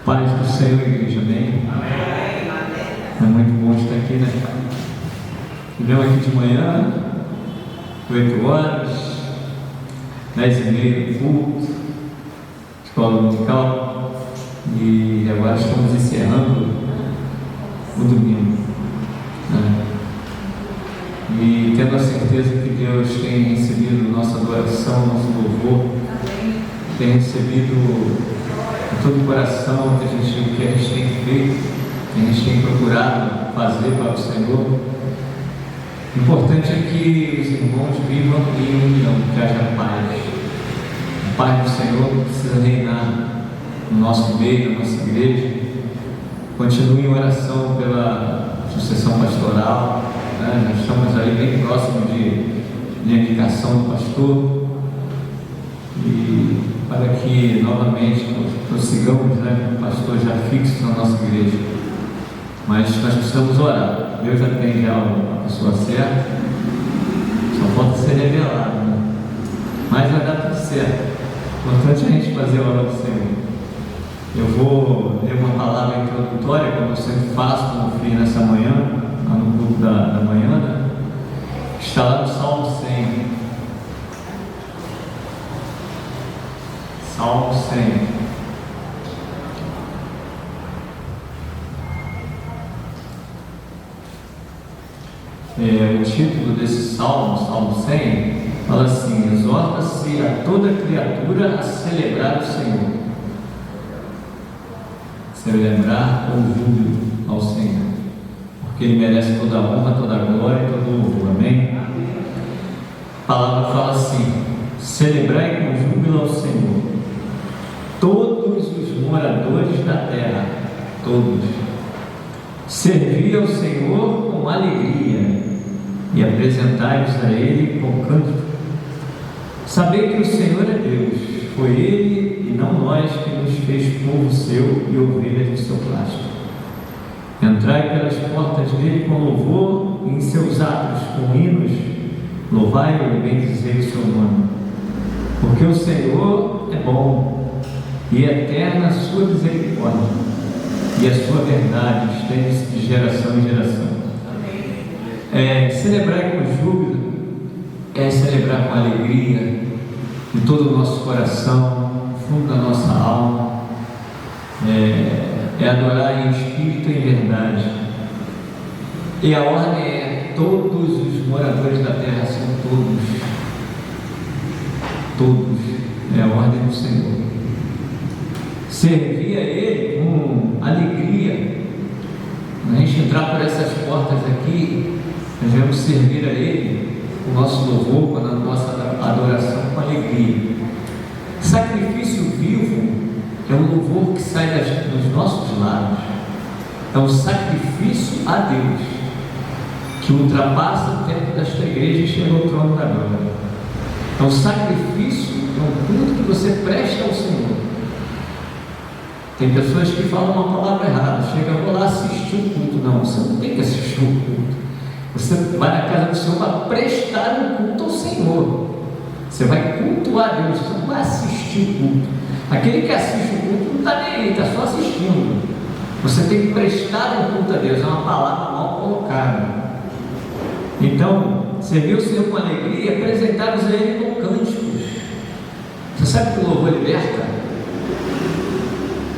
Paz do Senhor, igreja, amém? Amém. É muito bom estar aqui, né? Estivemos aqui de manhã, 8 horas, 10h30 do culto, escola musical, e agora estamos encerrando o domingo, né? E tendo a certeza que Deus tem recebido nossa adoração, nosso louvor, tem recebido todo o coração o que a gente tem feito, que a gente tem procurado fazer para o Senhor. O importante é que os irmãos vivam em união, que haja paz. A paz do Senhor precisa reinar no nosso meio, na nossa igreja. Continue em oração pela sucessão pastoral, né? Nós estamos aí bem próximos de indicação do pastor, e para que novamente prossigamos, né, com o pastor já fixo na nossa igreja. Mas nós precisamos orar. Deus já tem já a pessoa certa, só falta ser revelado, né? Mas vai dar tudo certo. O importante é a gente fazer a obra do Senhor. Eu vou ler uma palavra introdutória, como eu sempre faço, como fiz nessa manhã, lá no grupo da manhã, né? Está lá no Salmo 100. Salmo 100. O título desse Salmo, Salmo 100, fala assim: exorta-se a toda criatura a celebrar o Senhor. Celebrar com júbilo ao Senhor, porque Ele merece toda a honra, toda a glória e todo o louvor. Amém? A palavra fala assim: celebrai com júbilo ao Senhor todos os moradores da terra, todos. Servi ao Senhor com alegria e apresentai-vos a Ele com cântico. Sabei que o Senhor é Deus, foi Ele e não nós que nos fez povo seu e ovelhas de seu plástico. Entrai pelas portas dele com louvor e em seus atos com hinos, louvai-o e bendizei o seu nome. Porque o Senhor é bom e eterna a sua misericórdia, e a sua verdade estende-se de geração em geração. Celebrar com júbilo é celebrar com alegria em todo o nosso coração, no fundo da nossa alma, é adorar em espírito e em verdade. E a ordem é: todos os moradores da terra são todos, é a ordem do Senhor. Servir a Ele com alegria. Quando a gente entrar por essas portas aqui, nós vamos servir a Ele com o nosso louvor, com a nossa adoração, com alegria. Sacrifício vivo é um louvor que sai dos nossos lábios. É um sacrifício a Deus que ultrapassa o tempo desta igreja e chega ao trono da glória. É um sacrifício, é um culto que você presta ao Senhor. Tem pessoas que falam uma palavra errada, chega, vou lá assistir o culto. Não, você não tem que assistir o culto. Você vai na casa do Senhor para prestar um culto ao Senhor. Você vai cultuar a Deus, você não vai assistir o culto. Aquele que assiste o culto não está nem aí, está só assistindo. Você tem que prestar um culto a Deus, é uma palavra mal colocada. Então, servir o Senhor com alegria e apresentar-vos a Ele com cânticos. Você sabe que o louvor liberta?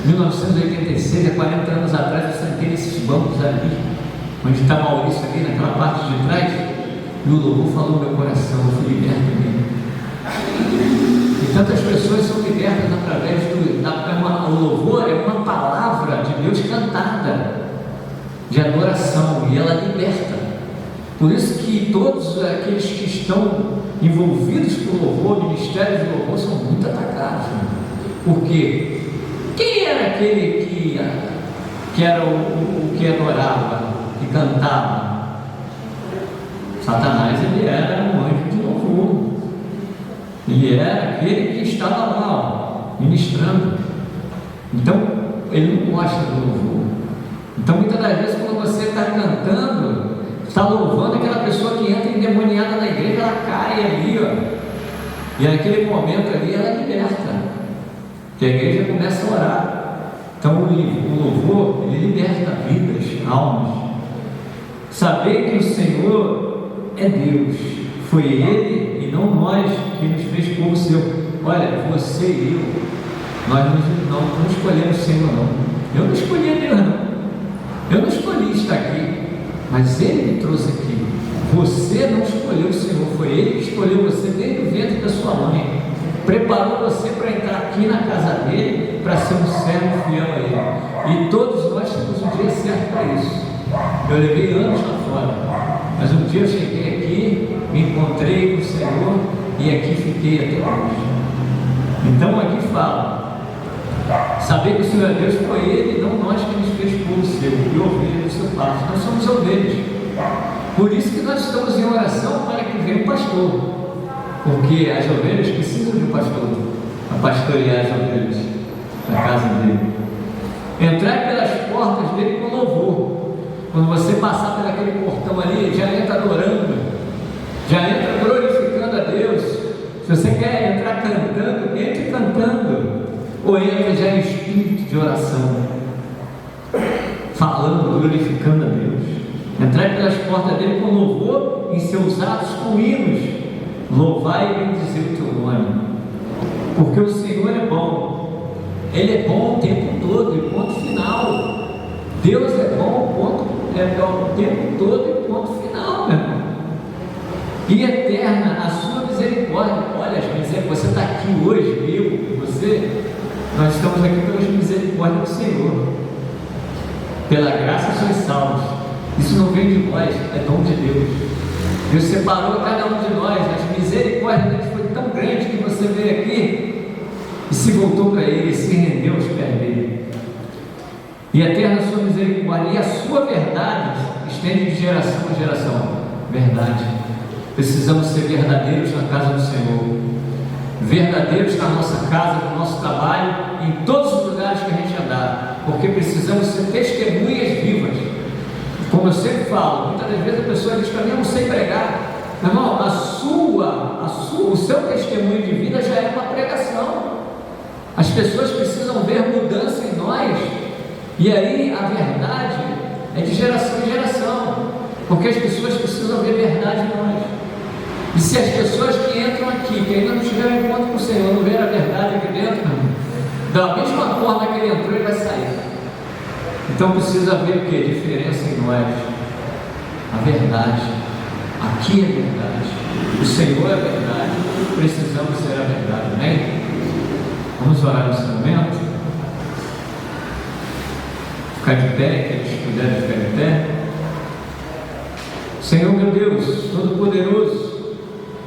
Em 1986, há 40 anos atrás, eu sentei nesses bancos ali, onde está Maurício, ali naquela parte de trás, e o louvor falou no meu coração, eu fui liberto mesmo. E tantas pessoas são libertas através o louvor é uma palavra de Deus cantada, de adoração, e ela liberta. Por isso que todos aqueles que estão envolvidos com o louvor, ministérios de louvor, são muito atacados. Por quê? Quem era aquele que era o que adorava, que cantava? Satanás, ele era um anjo de louvor. Ele era aquele que estava lá, ministrando. Então, ele não gosta do louvor. Então, muitas das vezes, quando você está cantando, está louvando, aquela pessoa que entra endemoniada na igreja, ela cai ali, ó. E naquele momento ali, ela liberta. Que a igreja começa a orar. Então o louvor, ele liberta vidas, almas. Saber que o Senhor é Deus, foi Ele e não nós que nos fez povo seu. Olha, você e eu, nós não escolhemos o Senhor não. Eu não escolhi Deus não. Eu não escolhi estar aqui, mas Ele me trouxe aqui. Você não escolheu o Senhor, foi Ele que escolheu você desde o ventre da sua mãe. Preparou você para entrar aqui na casa dele, para ser um servo fiel a Ele. E todos nós temos um dia certo para isso. Eu levei anos lá fora, mas um dia eu cheguei aqui, me encontrei com o Senhor e aqui fiquei até hoje. Então aqui fala, saber que o Senhor é Deus, foi Ele, não nós que nos fez povo seu, e ovelha do seu pasto. Nós somos ovelhas. Por isso que nós estamos em oração para que venha o pastor, porque as ovelhas precisam de um pastor a pastorear as ovelhas da casa dele. Entrar pelas portas dele com louvor. Quando você passar por aquele portão ali, já entra adorando, já entra glorificando a Deus. Se você quer entrar cantando, entre cantando, ou entra já em espírito de oração, falando, glorificando a Deus. Entrar pelas portas dele com louvor, em seus atos com hinos, louvai e bendizer o teu nome, porque o Senhor é bom. Ele é bom o tempo todo e ponto final. Deus é bom o tempo todo e ponto final, meu irmão. E eterna a sua misericórdia. Olha, você está aqui hoje, nós estamos aqui pelas misericórdias do Senhor. Pela graça sois salvos. Isso não vem de nós, é dom de Deus. Deus separou cada um de nós. A misericórdia dele foi tão grande que você veio aqui e se voltou para Ele, se rendeu aos pés dele. E eterna a sua misericórdia, e a sua verdade estende de geração a geração. Verdade. Precisamos ser verdadeiros na casa do Senhor, verdadeiros na nossa casa, no nosso trabalho, em todos os lugares que a gente andar, porque precisamos ser testemunhas vivas. Como eu sempre falo, muitas das vezes a pessoa diz para mim: eu não sei pregar. Meu irmão, o seu testemunho de vida já é uma pregação. As pessoas precisam ver mudança em nós. E aí a verdade é de geração em geração, porque as pessoas precisam ver verdade em nós. E se as pessoas que entram aqui, que ainda não tiveram encontro com o Senhor, não verem a verdade aqui dentro, da mesma forma que ele entrou, ele vai sair. Então precisa ver o que? Diferença em nós. A verdade. Aqui é verdade. O Senhor é verdade. Precisamos ser a verdade, amém? Vamos orar nesse momento. Ficar de pé, que eles puderem ficar de pé. Senhor meu Deus, Todo-Poderoso,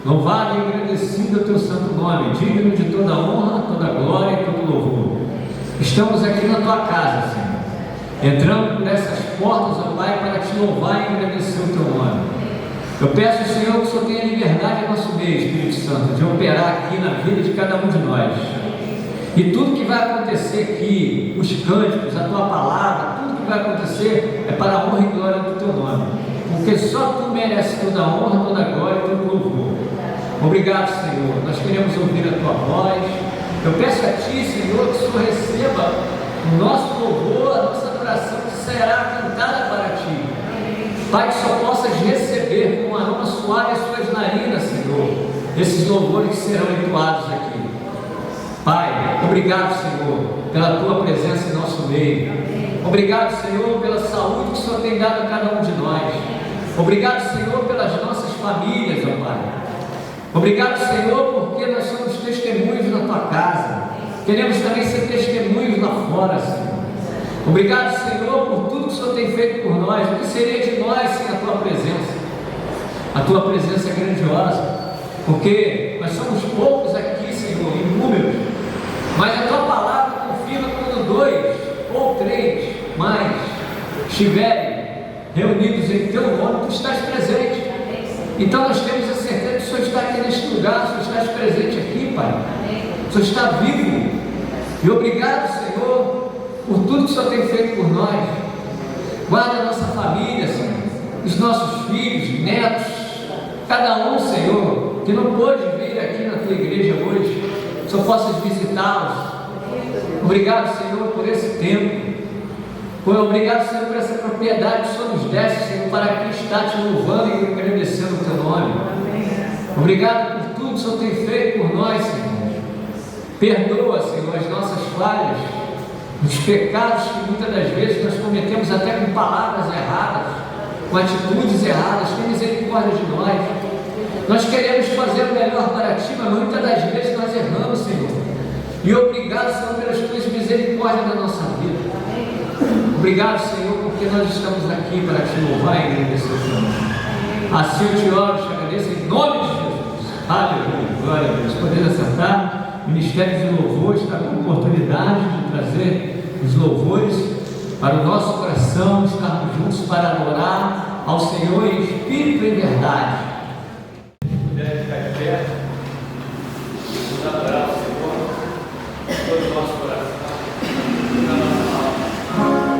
louvado e agradecido é o teu santo nome, digno de toda honra, toda glória e todo louvor. Estamos aqui na tua casa, Senhor, entrando por essas portas, ó Pai, para te louvar e agradecer o teu nome. Eu peço, Senhor, que o Senhor tenha liberdade em nosso meio, Espírito Santo, de operar aqui na vida de cada um de nós. E tudo que vai acontecer aqui, os cânticos, a tua palavra, tudo que vai acontecer é para a honra e glória do teu nome, porque só tu mereces toda a honra, toda a glória e todo o louvor. Obrigado, Senhor. Nós queremos ouvir a tua voz. Eu peço a ti, Senhor, que o Senhor receba o nosso louvor, a nossa adoração, que será cantada para ti. Pai, que só possas receber com um aroma suave as tuas narinas, Senhor, esses louvores que serão entoados aqui. Pai, obrigado, Senhor, pela tua presença em nosso meio. Obrigado, Senhor, pela saúde que o Senhor tem dado a cada um de nós. Obrigado, Senhor, pelas nossas famílias, ó Pai. Obrigado, Senhor, porque nós somos testemunhos na tua casa. Queremos também ser testemunhos lá fora, Senhor. Obrigado, Senhor, por tudo que o Senhor tem feito por nós. O que seria de nós sem a tua presença? A tua presença é grandiosa, porque nós somos poucos aqui, Senhor, em números, mas a tua palavra confirma quando 2 ou 3 mais estiverem reunidos em teu nome, tu estás presente. Então nós temos a certeza que o Senhor está aqui neste lugar, o Senhor está presente aqui, Pai. O Senhor está vivo. E obrigado, Senhor, por tudo que o Senhor tem feito por nós. Guarda a nossa família, Senhor, os nossos filhos, netos, cada um, Senhor, que não pôde vir aqui na tua igreja hoje, só possas visitá-los. Obrigado, Senhor, por esse tempo. Obrigado, Senhor, por essa propriedade que o Senhor nos desse, Senhor, para aqui estar te louvando e agradecendo o teu nome. Obrigado por tudo que o Senhor tem feito por nós, Senhor. Perdoa, Senhor, as nossas falhas, os pecados que muitas das vezes nós cometemos até com palavras erradas, com atitudes erradas. Tem misericórdia de nós. Nós queremos fazer o melhor para ti, mas muitas das vezes nós erramos, Senhor. E obrigado, Senhor, pelas tuas misericórdias na nossa vida. Obrigado, Senhor, porque nós estamos aqui para te louvar e agradecer o teu nome. Assim eu te oro, te agradeço em nome de Jesus. Aleluia, glória a Deus. Podemos assentar. O Ministério de Louvor está com a oportunidade de trazer os louvores para o nosso coração, estarmos juntos para adorar ao Senhor em espírito e em verdade. Se puder ficar de pé, vamos adorar o Senhor, todo o nosso coração, na nossa alma.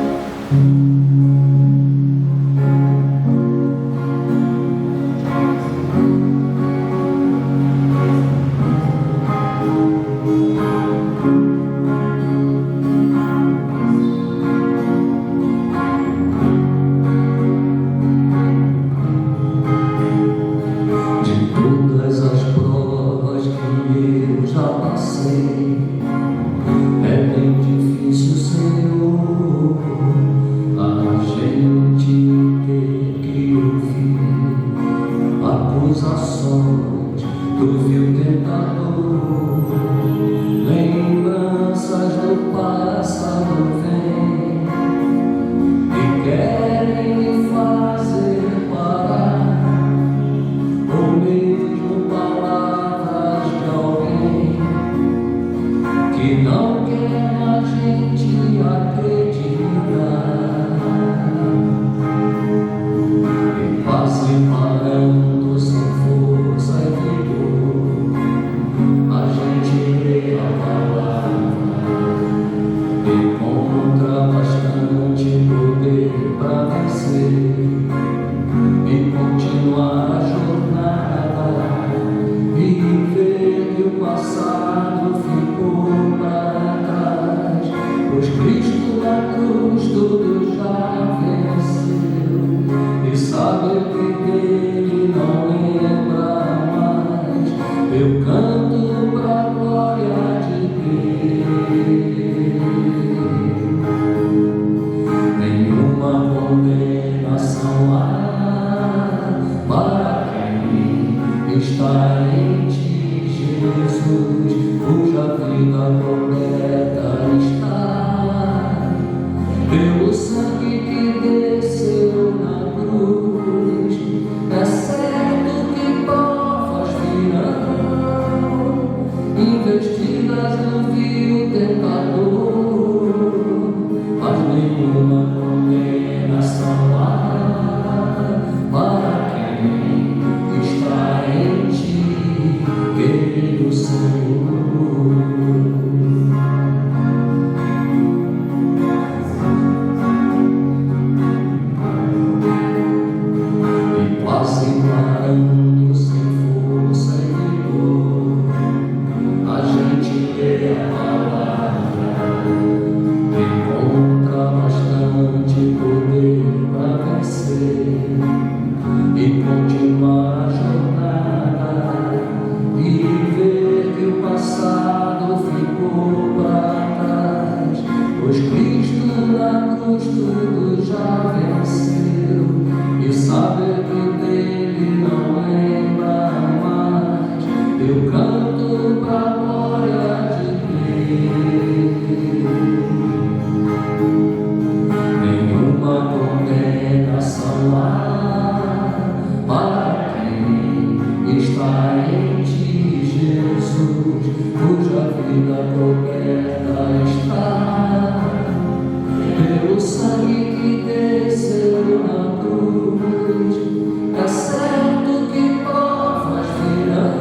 É certo que povos virão,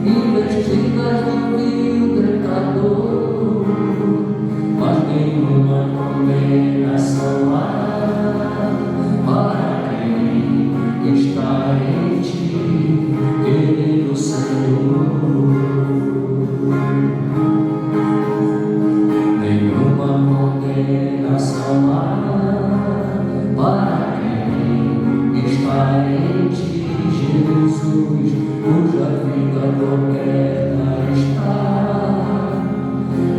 investindo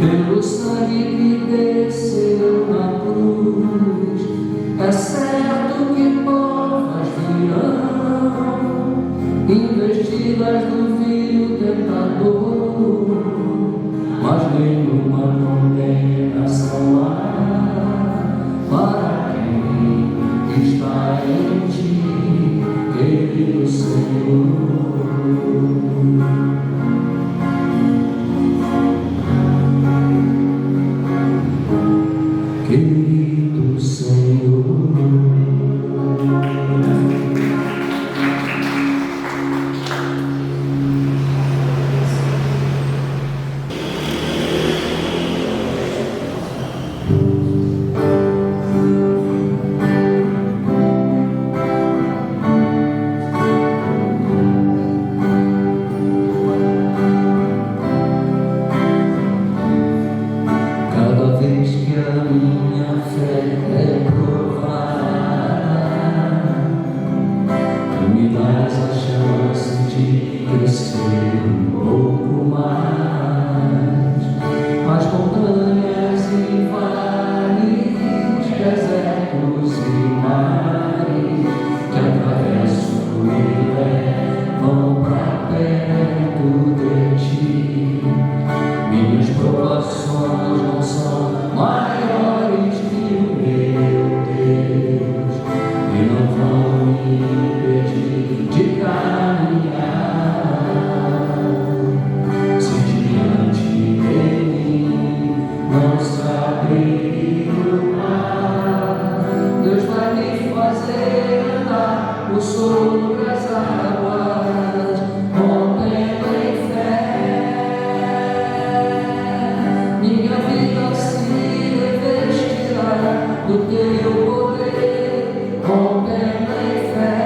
pelo sangue que desceu na cruz. É certo que provas virão, investidas do vil tentador, mas nenhuma condenação há para quem está em ti, querido Senhor. Querido Senhor, cada vez que a minha fé é provada, tu me dás a chance de crescer um pouco mais. As montanhas e vales, desertos e mares que atravesso me levam pra perto de ti. Minhas provações não são maiores que o meu Deus e não vão me impedir de caminhar. Se diante de mim não se abrir o mar, Deus vai me fazer andar por sobre as águas, rompendo em fé. Minha vida se revestirá do teu poder, rompendo em fé.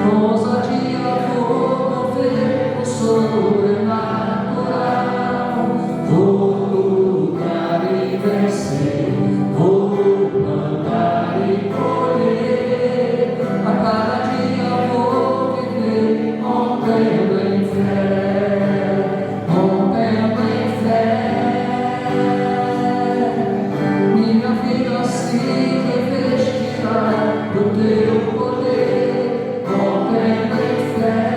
Com ousadia vou mover o sobrenatural, vou lutar e vencer, vou plantar e colher. A cada dia vou viver, rompendo em fé, rompendo em fé. Minha vida se revestirá do teu poder, rompendo em fé.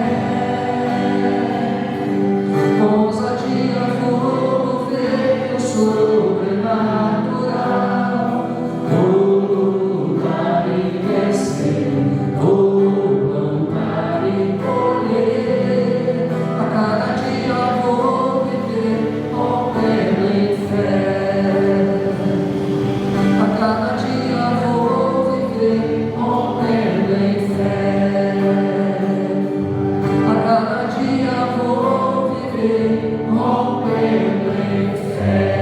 Com ousadia vou mover o sobrenatural, vou lutar e vencer, vou plantar e colher. A cada dia vou viver, rompendo em fé. A cada dia vou viver, rompendo em fé. A cada dia vou viver, rompendo em fé.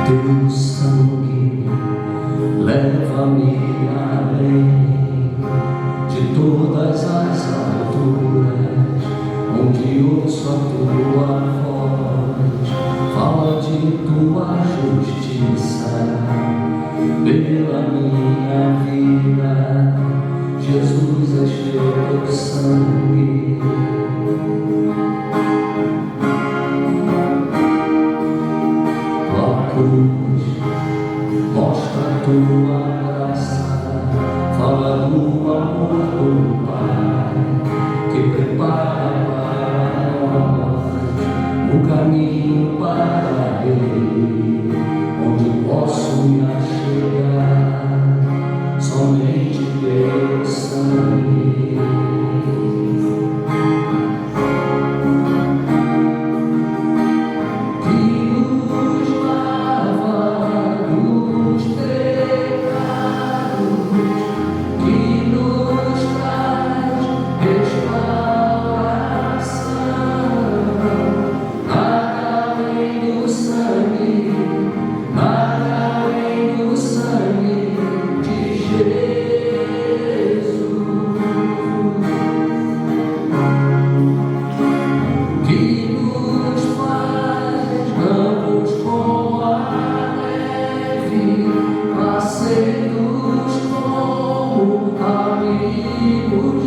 Teu sangue leva-me além de todas as alturas, onde ouço a tua voz, fala de tua justiça pela minha vida. Jesus, és teu sangue. Tua cruz mostra a tua graça, fala do amor do Pai que prepara para nós o caminho para Ele, onde posso me achegar somente pelo sangue. Que nos lava livre.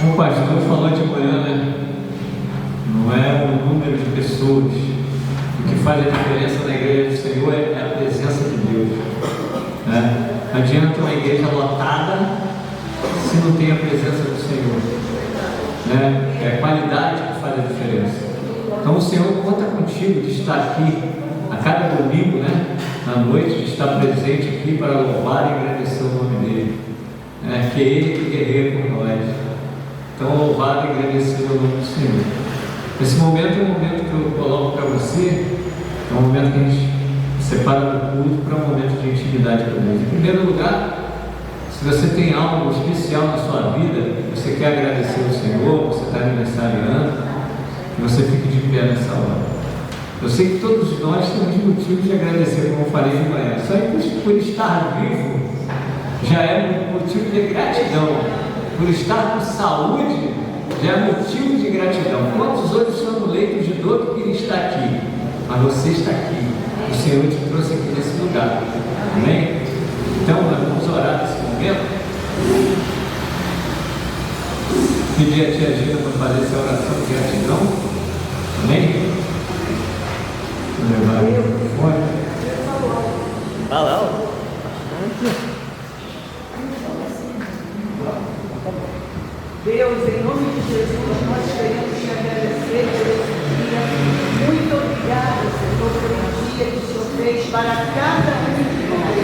O pastor falou de manhã, né? Não é o número de pessoas. O que faz a diferença na igreja do Senhor é a presença de Deus, né? Não adianta uma igreja lotada se não tem a presença do Senhor, né? É a qualidade que faz a diferença. Então o Senhor conta contigo de estar aqui a cada domingo, né? Na noite, de estar presente aqui para louvar e agradecer o nome dele, né? Que é Ele que guerreia por nós. Então louvar e agradecer o nome do Senhor. Esse momento é um momento que eu coloco para você, é um momento que a gente separa do culto para um momento de intimidade com Deus. Em primeiro lugar, se você tem algo especial na sua vida, você quer agradecer ao Senhor, você está aniversariando, que você fique de pé nessa hora. Eu sei que todos nós temos motivos de agradecer, como eu falei de manhã. Só por estar vivo já é um motivo de gratidão. Por estar com saúde já é motivo de gratidão. Quantos outros estão no leito de dor que queriam estar aqui? Mas você está aqui. O Senhor te trouxe aqui nesse lugar. Amém? Então, nós vamos orar nesse momento. Pedir a tia Gina para fazer essa oração de gratidão. Amém? Vou levar aí o microfone. Ah, não. Deus, em nome de Jesus, nós queremos te agradecer por esse dia. Muito obrigada, Senhor, por o dia que o Senhor fez para cada um de nós.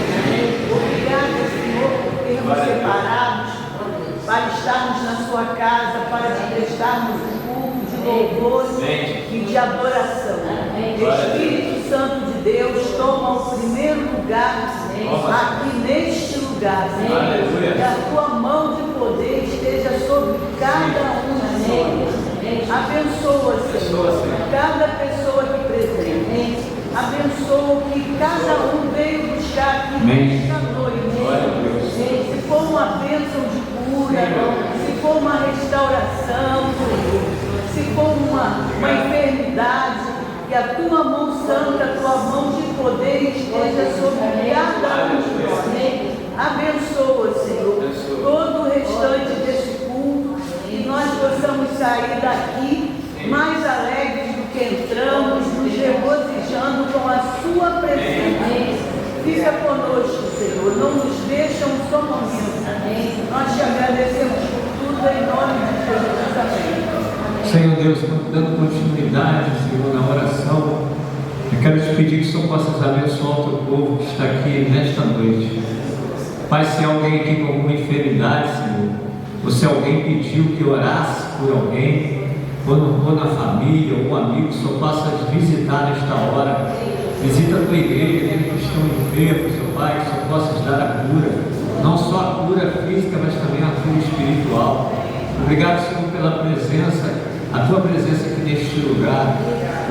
Obrigada, Senhor, por termos separados para estarmos na sua casa, para te prestarmos um culto de louvor e de adoração. Espírito Santo de Deus, toma o primeiro lugar aqui neste lugar, Senhor. Que a tua mão de poder esteja sobre cada um de nós. Abençoa, Senhor, cada pessoa aqui presente. Abençoa o que cada um veio buscar aqui nesta noite. Se for uma bênção de cura, se for uma restauração, se for uma enfermidade, que a tua mão santa, a tua mão de poder esteja sobre cada um de nós. Abençoa, Senhor, todo o restante desse culto, e nós possamos sair daqui mais alegres do que entramos, nos regozijando com a sua presença. Fica conosco, Senhor, não nos deixa um só momento. Nós te agradecemos por tudo em nome de Jesus. Amém. Senhor Deus, dando continuidade, Senhor, na oração, eu quero te pedir que o Senhor possa abençoar o teu povo que está aqui nesta noite. Pai, se alguém aqui com alguma enfermidade, Senhor, ou se alguém pediu que orasse por alguém, ou na família, ou um amigo, que o Senhor possa visitar nesta hora. Visita a tua igreja, aqueles que estão enfermos, Senhor Pai, que o Senhor possa dar a cura, não só a cura física, mas também a cura espiritual. Obrigado, Senhor, pela presença, a tua presença aqui neste lugar.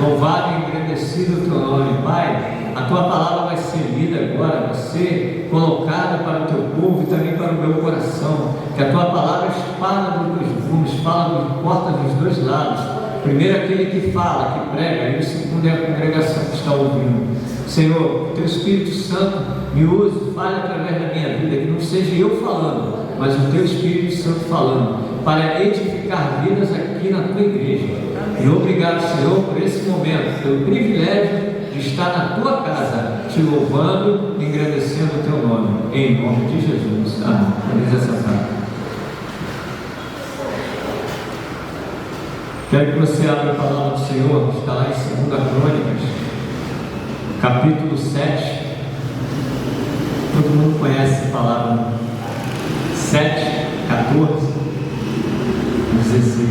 Louvado e agradecido o teu nome, Pai. A tua palavra vai ser lida agora, vai ser colocada para o teu povo e também para o meu coração. Que a tua palavra espada dos dois gumes, fala, porta dos dois lados. Primeiro aquele que fala, que prega, e o segundo é a congregação que está ouvindo. Senhor, teu Espírito Santo me use, fale através da minha vida, que não seja eu falando, mas o teu Espírito Santo falando, para edificar vidas aqui na tua igreja. E obrigado, Senhor, por esse momento, pelo privilégio de estar na tua casa, te louvando e agradecendo o teu nome, em nome de Jesus. Amém. Podemos assentar. Quero que você abra a palavra do Senhor, que está lá em 2 Crônicas, capítulo 7. Todo mundo conhece a palavra 7, 14, 16.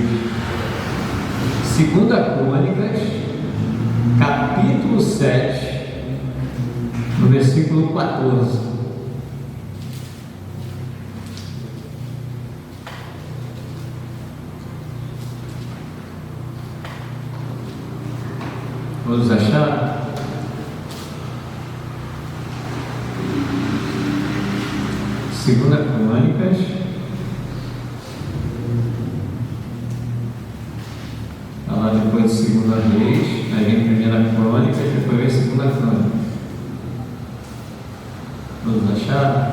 2 Crônicas, capítulo 7, no versículo 14. Vamos achar? Segunda Crônicas, está lá depois de Segunda Reis, aí vem Primeira Crônica e depois vem Segunda Crônica. Vamos achar?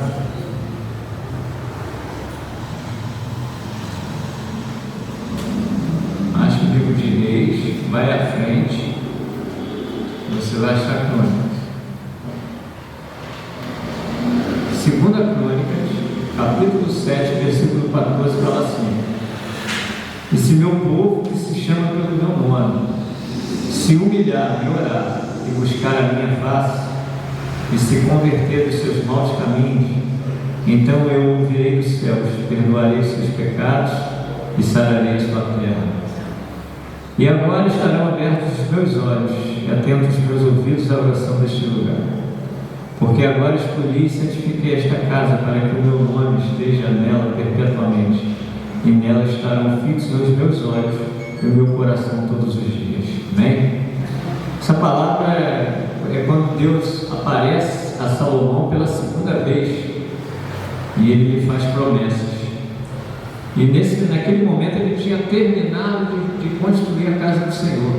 vai à frente, você vai achar Crônicas. 2 Crônicas, capítulo 7, versículo 14, fala assim: e se meu povo, que se chama pelo meu nome, se humilhar e orar, e buscar a minha face, e se converter dos seus maus caminhos, então eu ouvirei dos céus, perdoarei os seus pecados e sararei a sua terra. E agora estarão abertos os meus olhos e atentos os meus ouvidos à oração deste lugar. Porque agora escolhi e santifiquei esta casa para que o meu nome esteja nela perpetuamente, e nela estarão fixos os meus olhos e o meu coração todos os dias. Amém? Essa palavra é quando Deus aparece a Salomão pela segunda vez e ele lhe faz promessas. E naquele momento ele tinha terminado de construir a casa do Senhor,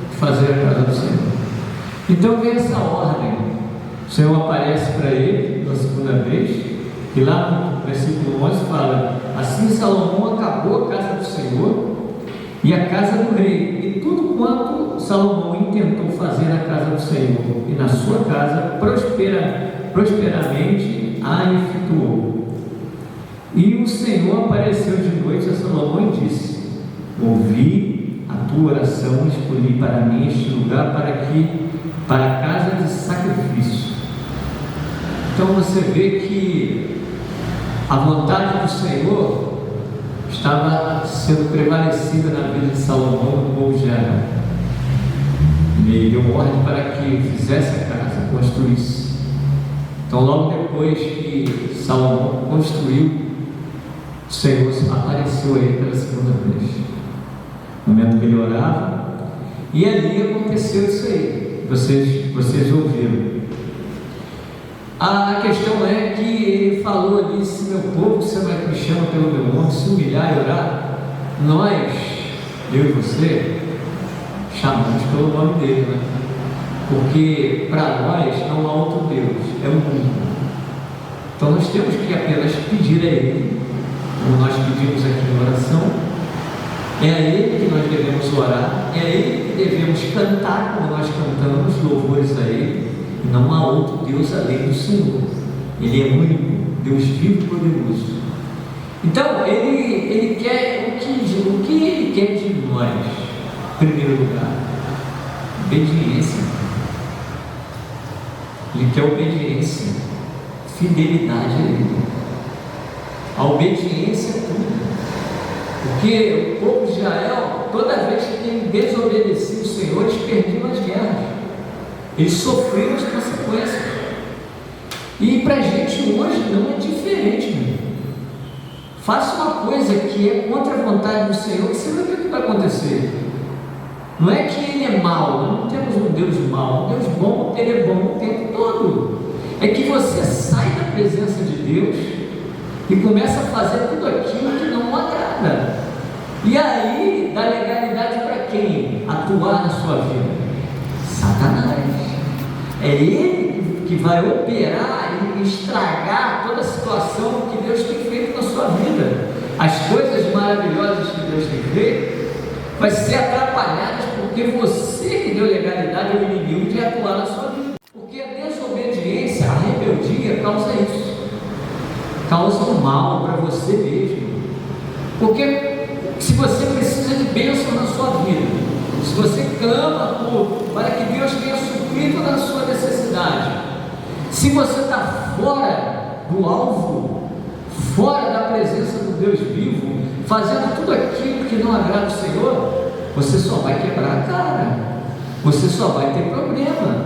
de fazer a casa do Senhor. Então vem essa ordem. O Senhor aparece para ele pela segunda vez, e lá no versículo 11 fala: assim Salomão acabou a casa do Senhor e a casa do rei, e tudo quanto Salomão intentou fazer na casa do Senhor e na sua casa, prosperamente a efetuou. E o Senhor apareceu de noite a Salomão e disse: ouvi a tua oração e escolhi para mim este lugar para a casa de sacrifício. Então você vê que a vontade do Senhor estava sendo prevalecida na vida de Salomão no povo de Israel. Ele deu ordem para que fizesse a casa, construísse. Então logo depois que Salomão construiu, o Senhor apareceu a ele pela segunda vez, no momento que ele orava, e ali aconteceu isso aí, vocês ouviram. A questão é que ele falou ali: se meu povo, se me chama pelo meu nome, se humilhar e orar, nós, eu e você, chamamos pelo nome dele, né? Porque para nós não há outro Deus, é o mundo. Então nós temos que apenas pedir a ele, como nós pedimos aqui em oração. É a ele que nós devemos orar, é a ele que devemos cantar como nós cantamos louvores a ele. Não há outro Deus além do Senhor. Ele é único, Deus vivo e poderoso. Então ele quer o que ele quer de nós? Em primeiro lugar, obediência. Ele quer obediência, fidelidade a ele. A obediência é tudo. Porque o povo de Israel, toda vez que desobedecia o Senhor, eles perdiam as guerras. Eles sofreram as consequências. E para a gente hoje não é diferente, meu. Faça uma coisa que é contra a vontade do Senhor, que você vai ver o que vai acontecer. Não é que ele é mau, não temos um Deus mau, um Deus bom, ele é bom o tempo todo. É que você sai da presença de Deus e começa a fazer tudo aquilo que não o agrada. E aí dá legalidade para quem atuar na sua vida? Satanás. É ele que vai operar e estragar toda a situação que Deus tem feito na sua vida. As coisas maravilhosas que Deus tem feito vai ser atrapalhadas porque você que deu legalidade ao inimigo de atuar na sua vida. Porque a desobediência, a rebeldia causa isso, causa um mal para você mesmo. Porque se você precisa de bênção na sua vida, se você clama para que Deus tenha suprido na sua necessidade, se você está fora do alvo, fora da presença do Deus vivo, fazendo tudo aquilo que não agrada o Senhor, você só vai quebrar a cara, você só vai ter problema.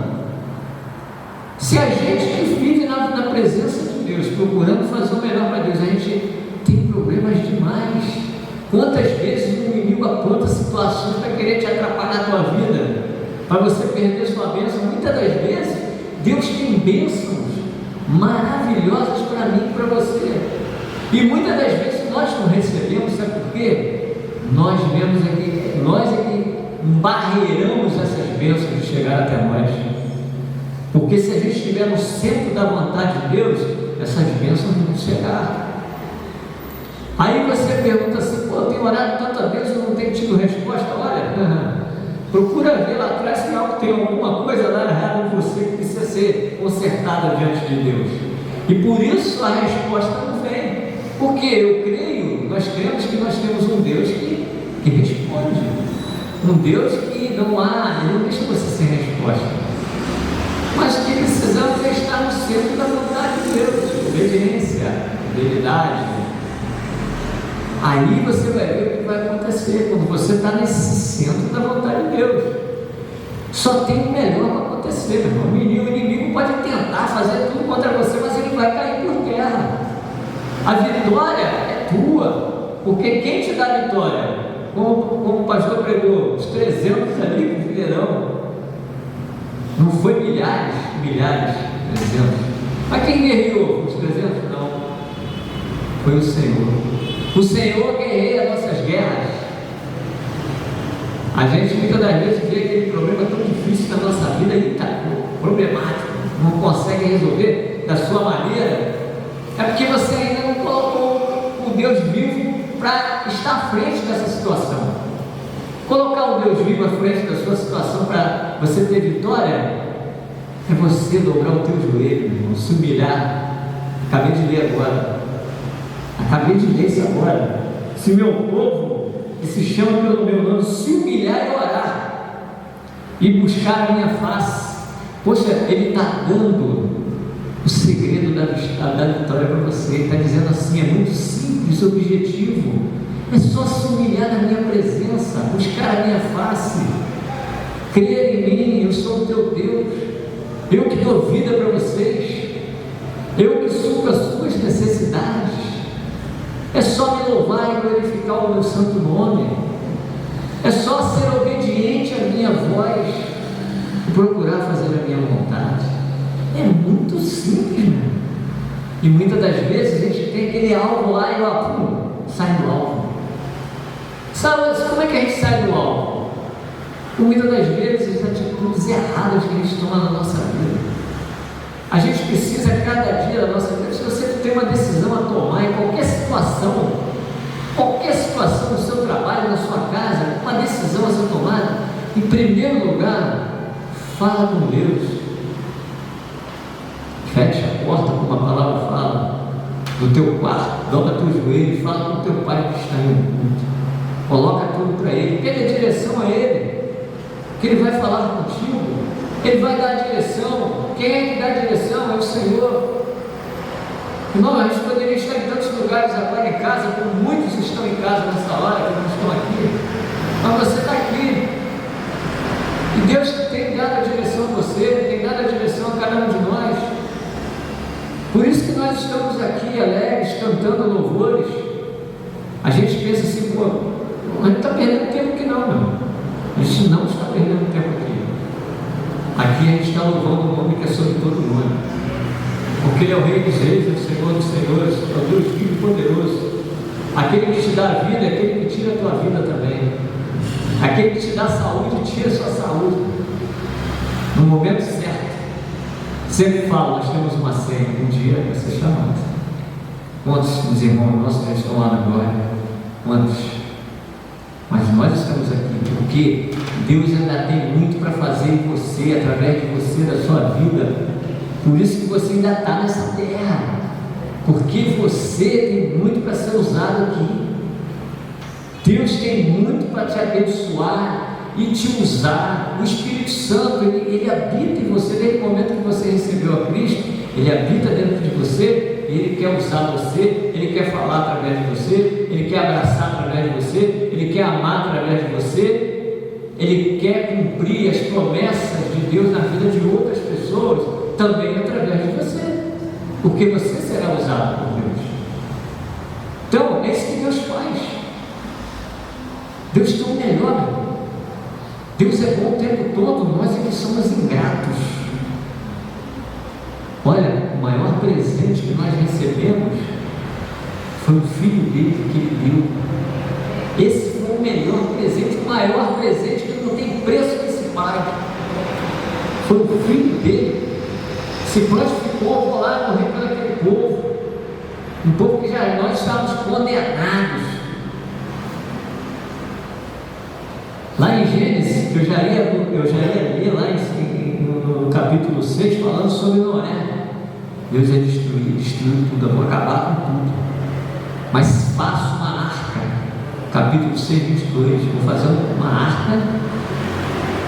Se a gente que vive na presença de Deus, procurando fazer o melhor para Deus, a gente tem problemas demais. Quantas vezes o inimigo apronta situações para querer te atrapalhar a tua vida, para você perder sua bênção? Muitas das vezes Deus tem bênçãos maravilhosas para mim e para você, e muitas das vezes nós não recebemos. Sabe por quê? Nós é que barreiramos essas bênçãos de chegar até nós. Porque se a gente estiver no centro da vontade de Deus, essas bênçãos vão chegar. Aí você pergunta assim: pô, eu tenho orado tantas vezes e não tenho tido resposta. Olha, procura ver lá atrás se tem alguma coisa lá errada em você que precisa ser consertada diante de Deus. E por isso a resposta não vem. Porque eu creio, nós cremos que nós temos um Deus que responde. Um Deus que não deixa você sem resposta. Mas que precisamos estar no centro da vontade de Deus. Obediência, fidelidade. Aí você vai ver o que vai acontecer quando você está nesse centro da vontade de Deus. Só tem o melhor para acontecer, meu irmão. O inimigo pode tentar fazer tudo contra você, mas ele vai cair por terra. A vitória é tua, porque quem te dá a vitória? Como o pastor pregou, os 300 ali com o fileirão. Não foi milhares, 300. Mas quem guerreou os 300? Não. Foi o Senhor. O Senhor guerreia as nossas guerras. A gente muitas das vezes vê aquele problema tão difícil na nossa vida e está problemático, não consegue resolver da sua maneira. É porque você ainda não colocou o Deus vivo para estar à frente dessa situação. Colocar o Deus vivo à frente da sua situação para você ter vitória é você dobrar o teu joelho, irmão, se humilhar. Acabei de ler agora. Acabei de ler isso agora. Se o meu povo, que se chama pelo meu nome, se humilhar e orar e buscar a minha face, poxa, ele está dando o segredo da vitória para você. Ele está dizendo assim, é muito simples, objetivo. É só se humilhar na minha presença, buscar a minha face, crer em mim. Eu sou o teu Deus, eu que dou vida para vocês, eu que supro as suas necessidades. É só me louvar e glorificar o meu santo nome. É só ser obediente à minha voz e procurar fazer a minha vontade. É muito simples, meu. E muitas das vezes a gente tem aquele alvo lá e sai do alvo. Sabe como é que a gente sai do alvo? Muitas das vezes as atitudes erradas que a gente toma na nossa vida. A gente precisa cada dia da nossa vida, se você tem uma decisão a tomar em qualquer situação no seu trabalho, na sua casa, uma decisão a ser tomada, em primeiro lugar, fala com Deus. Fecha a porta, como a palavra fala, do teu quarto, dobra teu joelho e fala com o teu Pai que está em oculto. Coloca tudo para Ele, pede a direção a Ele, que Ele vai falar contigo, Ele vai dar a direção. Quem é que dá a direção? É o Senhor. Irmão, a gente poderia estar em tantos lugares agora em casa, como muitos estão em casa nessa hora, que não estão aqui, mas você está aqui, e Deus tem dado a direção a você, tem dado a direção a cada um de nós. Por isso que nós estamos aqui alegres, cantando louvores. A gente pensa assim, pô, a gente está perdendo tempo aqui não, meu. A gente não está perdendo tempo aqui. Aqui a gente está louvando o nome que é sobre todo nome. Porque Ele é o Rei dos Reis, é o Senhor dos Senhores, é o Deus vivo e poderoso. Aquele que te dá a vida, é aquele que tira a tua vida também. Aquele que te dá saúde, tira a sua saúde. No momento certo. Sempre falo, nós temos uma ceia, um dia vai ser chamado. Quantos dos irmãos nossos já estão lá na glória? Quantos? Mas nós estamos aqui porque Deus ainda tem muito para fazer em você, através de você, da sua vida. Por isso que você ainda está nessa terra, porque você tem muito para ser usado aqui. Deus tem muito para te abençoar e te usar. O Espírito Santo, ele habita em você. Desde o momento que você recebeu a Cristo, Ele habita dentro de você. Ele quer usar você, Ele quer falar através de você, Ele quer abraçar através de você, Ele quer amar através de você, Ele quer cumprir as promessas de Deus na vida de outras pessoas, também através de você, porque você será usado por Deus. Então, é isso que Deus faz. Deus tem o melhor, meu. Deus é bom o tempo todo, nós é que somos ingratos. Olha, o maior presente que nós recebemos foi o Filho dele que Ele deu. Esse foi o melhor presente, o maior presente que não tem preço que se pague. Foi o Filho dele. Se prontificou, vou lá morrer por aquele povo, um povo que já nós estávamos condenados. Lá em Gênesis, que eu eu já ia ler lá no capítulo 6 falando sobre Noé. Deus ia destruir tudo, eu vou acabar com tudo, mas faço uma arca. Capítulo 6, 22, vou fazer uma arca.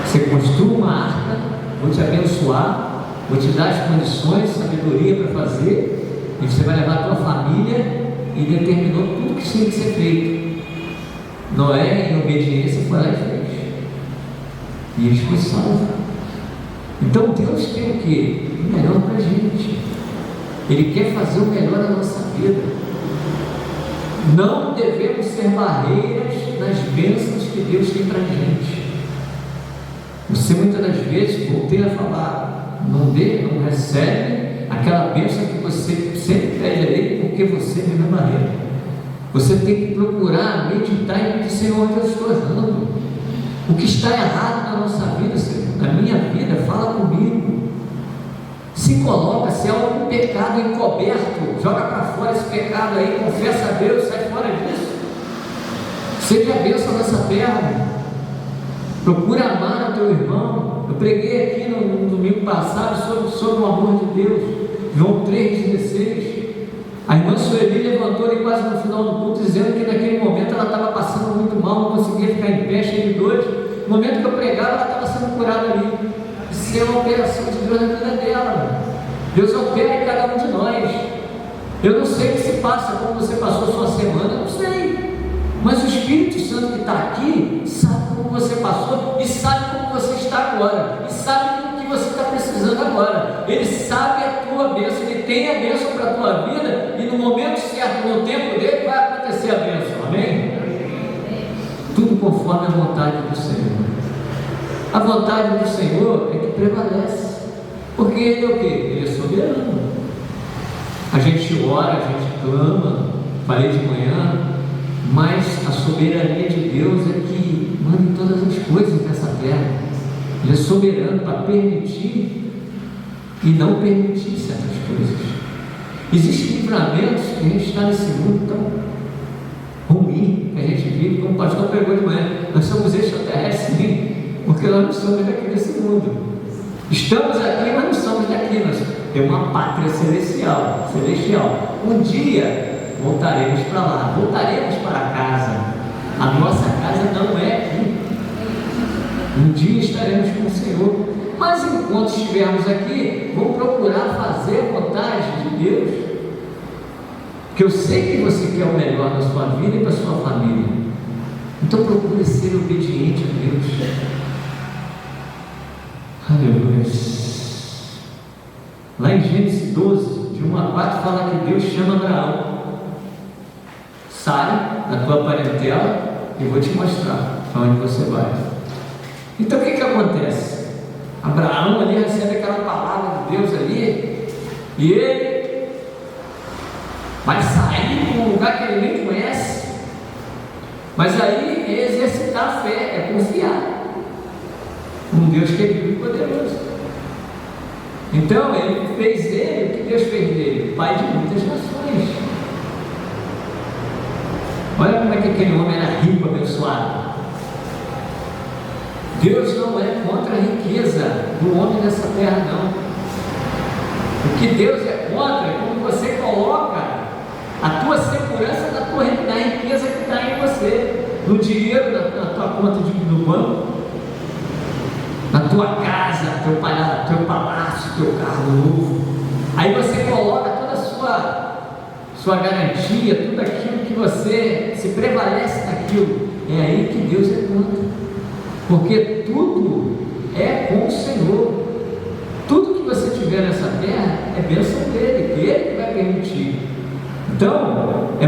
Você construa uma arca, vou te abençoar, vou te dar as condições, sabedoria para fazer, e você vai levar a tua família, e determinou tudo que tinha que ser feito. Noé, em obediência, foi lá e fez, e eles foram salvos. Então Deus tem o que? O melhor para a gente. Ele quer fazer o melhor na nossa vida. Não devemos ser barreiras nas bênçãos que Deus tem para a gente. Você muitas das vezes, voltei a falar, não recebe aquela bênção que você sempre pede a Ele, porque você mesmo é barreira. Você tem que procurar meditar e pedir: Senhor, eu estou errando. O que está errado na nossa vida, Senhor, na minha vida, fala comigo. Se coloca, se há algum pecado encoberto, joga para fora esse pecado aí, confessa a Deus, sai fora disso. Seja a bênção nessa terra. Procura amar o teu irmão. Eu preguei aqui no domingo passado sobre o amor de Deus, João 3,16. A irmã Sueli levantou ali quase no final do culto, dizendo que naquele momento ela estava passando muito mal, não conseguia ficar em pé, cheia de dores. No momento que eu pregava, ela estava sendo curada ali. Isso é uma operação de Deus na vida dela. Deus opera em cada um de nós. Eu não sei o que se passa, como você passou a sua semana, eu não sei. Mas o Espírito Santo que está aqui sabe como você passou e sabe como você está agora, e sabe do que você está precisando agora. Ele sabe a tua bênção, Ele tem a bênção para a tua vida, e no momento certo, no tempo dele, vai acontecer a bênção. Amém? Tudo conforme a vontade do Senhor. A vontade do Senhor é que prevalece, porque Ele é o quê? Ele é soberano. A gente ora, a gente clama, falei de manhã, mas a soberania de Deus é que manda em todas as coisas dessa terra. Ele é soberano para permitir e não permitir certas coisas. Existem livramentos que a gente está nesse mundo tão ruim que a gente vive, como o pastor pregou de manhã. Nós somos extraterrestres, sim, porque nós não somos daqui desse mundo. Estamos aqui, mas não somos daqui. Nós temos uma pátria celestial. Um dia voltaremos para lá, voltaremos para casa. A nossa casa não é aqui. Um dia estaremos com o Senhor, mas enquanto estivermos aqui, vamos procurar fazer a vontade de Deus, porque eu sei que você quer o melhor na sua vida e para a sua família. Então procure ser obediente a Deus. Aleluia. Lá em Gênesis 12, de 1 a 4, fala que Deus chama Abraão: sai da tua parentela e vou te mostrar para onde você vai. Então o que acontece? Abraão ali recebe aquela palavra de Deus ali, e ele vai sair para um lugar que ele nem conhece, mas aí é exercitar a fé, é confiar um Deus que é vivo e poderoso. Então ele fez dele, o que Deus fez dele? Pai de muitas nações. Olha como é que aquele homem era rico, abençoado. Deus não é contra a riqueza do homem nessa terra, não. O que Deus é contra é quando você coloca a tua segurança na riqueza que está em você, no dinheiro na tua conta do banco, na tua casa, teu palácio, teu carro novo. Aí você coloca toda a sua garantia, tudo aquilo que você se prevalece naquilo. É aí que Deus é contra, porque tudo é com o Senhor. Tudo que você tiver nessa terra é bênção dele, que ele que vai permitir. Então é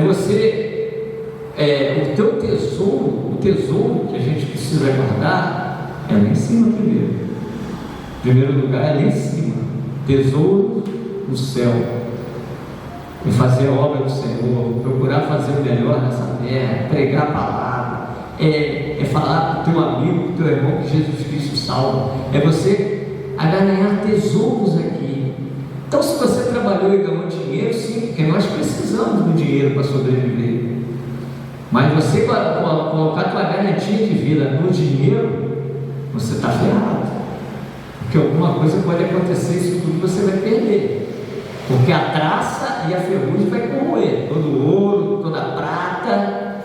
o teu tesouro, o tesouro que a gente precisa guardar é lá em cima primeiro. Em primeiro lugar é lá em cima, tesouro no céu. E fazer a obra do Senhor, procurar fazer o melhor nessa terra, pregar a palavra, é falar para o teu amigo, para o teu irmão que Jesus Cristo salva, é você ganhar tesouros aqui. Então, se você trabalhou e ganhou dinheiro, sim, porque nós precisamos do dinheiro para sobreviver, mas você colocar a tua garantia de vida no dinheiro, você está ferrado. Porque alguma coisa pode acontecer, isso tudo você vai perder. Porque a traça e a ferrugem vai corroer todo o ouro, toda a prata,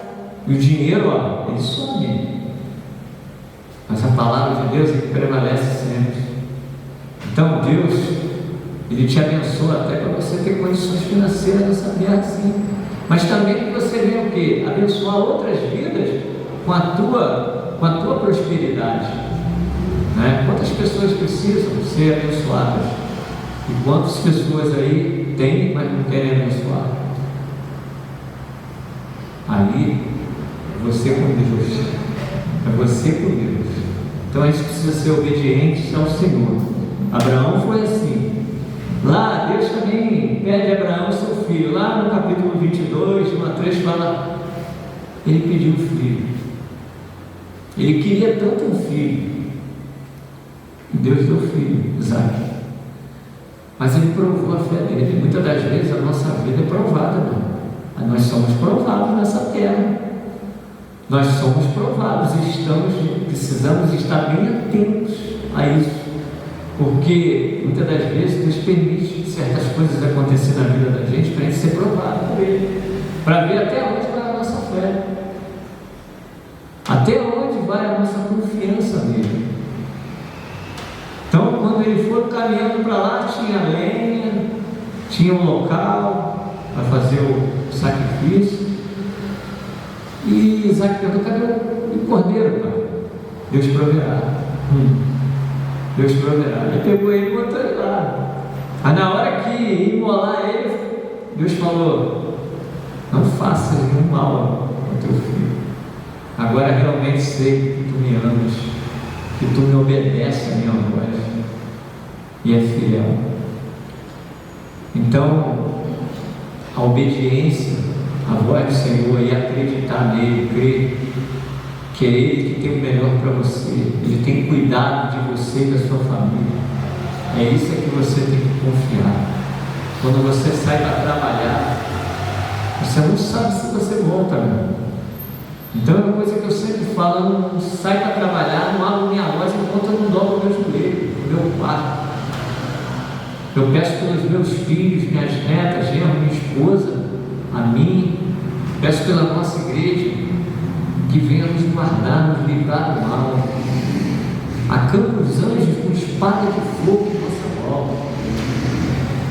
e o dinheiro, ó, ele some. Mas a palavra de Deus, ele prevalece sempre. Então Deus, ele te abençoa até para você ter condições financeiras nessa terra, sim. Mas também que você venha o quê? Abençoar outras vidas com a tua prosperidade, né? Quantas pessoas precisam ser abençoadas? E quantas pessoas aí têm, mas não querem abençoar? Aí é você com Deus, é você com Deus. Então a gente precisa ser obedientes ao Senhor. Abraão foi assim. Lá Deus também pede a Abraão seu filho. Lá no capítulo 22, 1 a 3 fala, ele pediu um filho. Ele queria tanto um filho. E Deus deu filho, Isaac. Mas ele provou a fé dele. Muitas das vezes a nossa vida é provada, não? Nós somos provados nessa terra. Nós somos provados e precisamos estar bem atentos a isso. Porque muitas das vezes Deus permite certas coisas acontecer na vida da gente para a gente ser provado por Ele, para ver até onde vai a nossa fé, até onde vai a nossa confiança nele. Então, quando ele foi caminhando para lá, tinha lenha, tinha um local para fazer o sacrifício. E Isaac perguntou: cadê o cordeiro, pai? Deus proverá. Deus proverá. Ele pegou ele e botou ele lá. Aí na hora que ia imolar ele, Deus falou: não faça nenhum mal ao teu filho. Agora realmente sei que tu me amas, que tu me obedece a minha voz e é fiel. Então, a obediência à voz do Senhor e acreditar nele, crer que é Ele que tem o melhor para você, Ele tem cuidado de você e da sua família. É isso que você tem que confiar. Quando você sai para trabalhar, você não sabe se você volta, meu. Então é uma coisa que eu sempre falo: eu não saio para trabalhar, não abro minha voz enquanto eu não dobro o meu joelho, o meu quarto. Eu peço pelos meus filhos, minhas netas, genro, minha esposa, a mim, peço pela nossa igreja, que venha nos guardar, nos livrar do mal. Acampa os anjos com espada de fogo em nossa volta.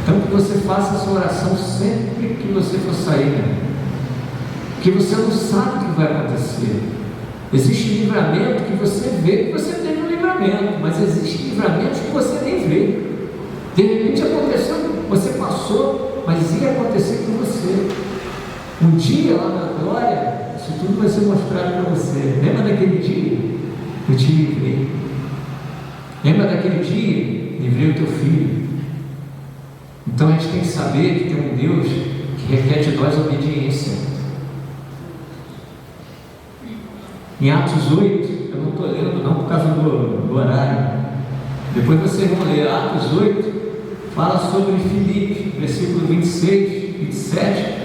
Então que você faça essa oração sempre que você for sair, né? Porque você não sabe o que vai acontecer. Existe livramento que você vê que você teve um livramento, mas existe livramentos que você nem vê. De repente aconteceu, você passou, mas ia acontecer com você. Um dia lá na glória, isso tudo vai ser mostrado para você. Lembra daquele dia? Eu te livrei. Lembra daquele dia? Livrei o teu filho. Então a gente tem que saber que tem um Deus que requer de nós obediência. Em Atos 8, eu não estou lendo não por causa do horário. Depois vocês vão ler. Atos 8 fala sobre Filipe, versículo 26, 27.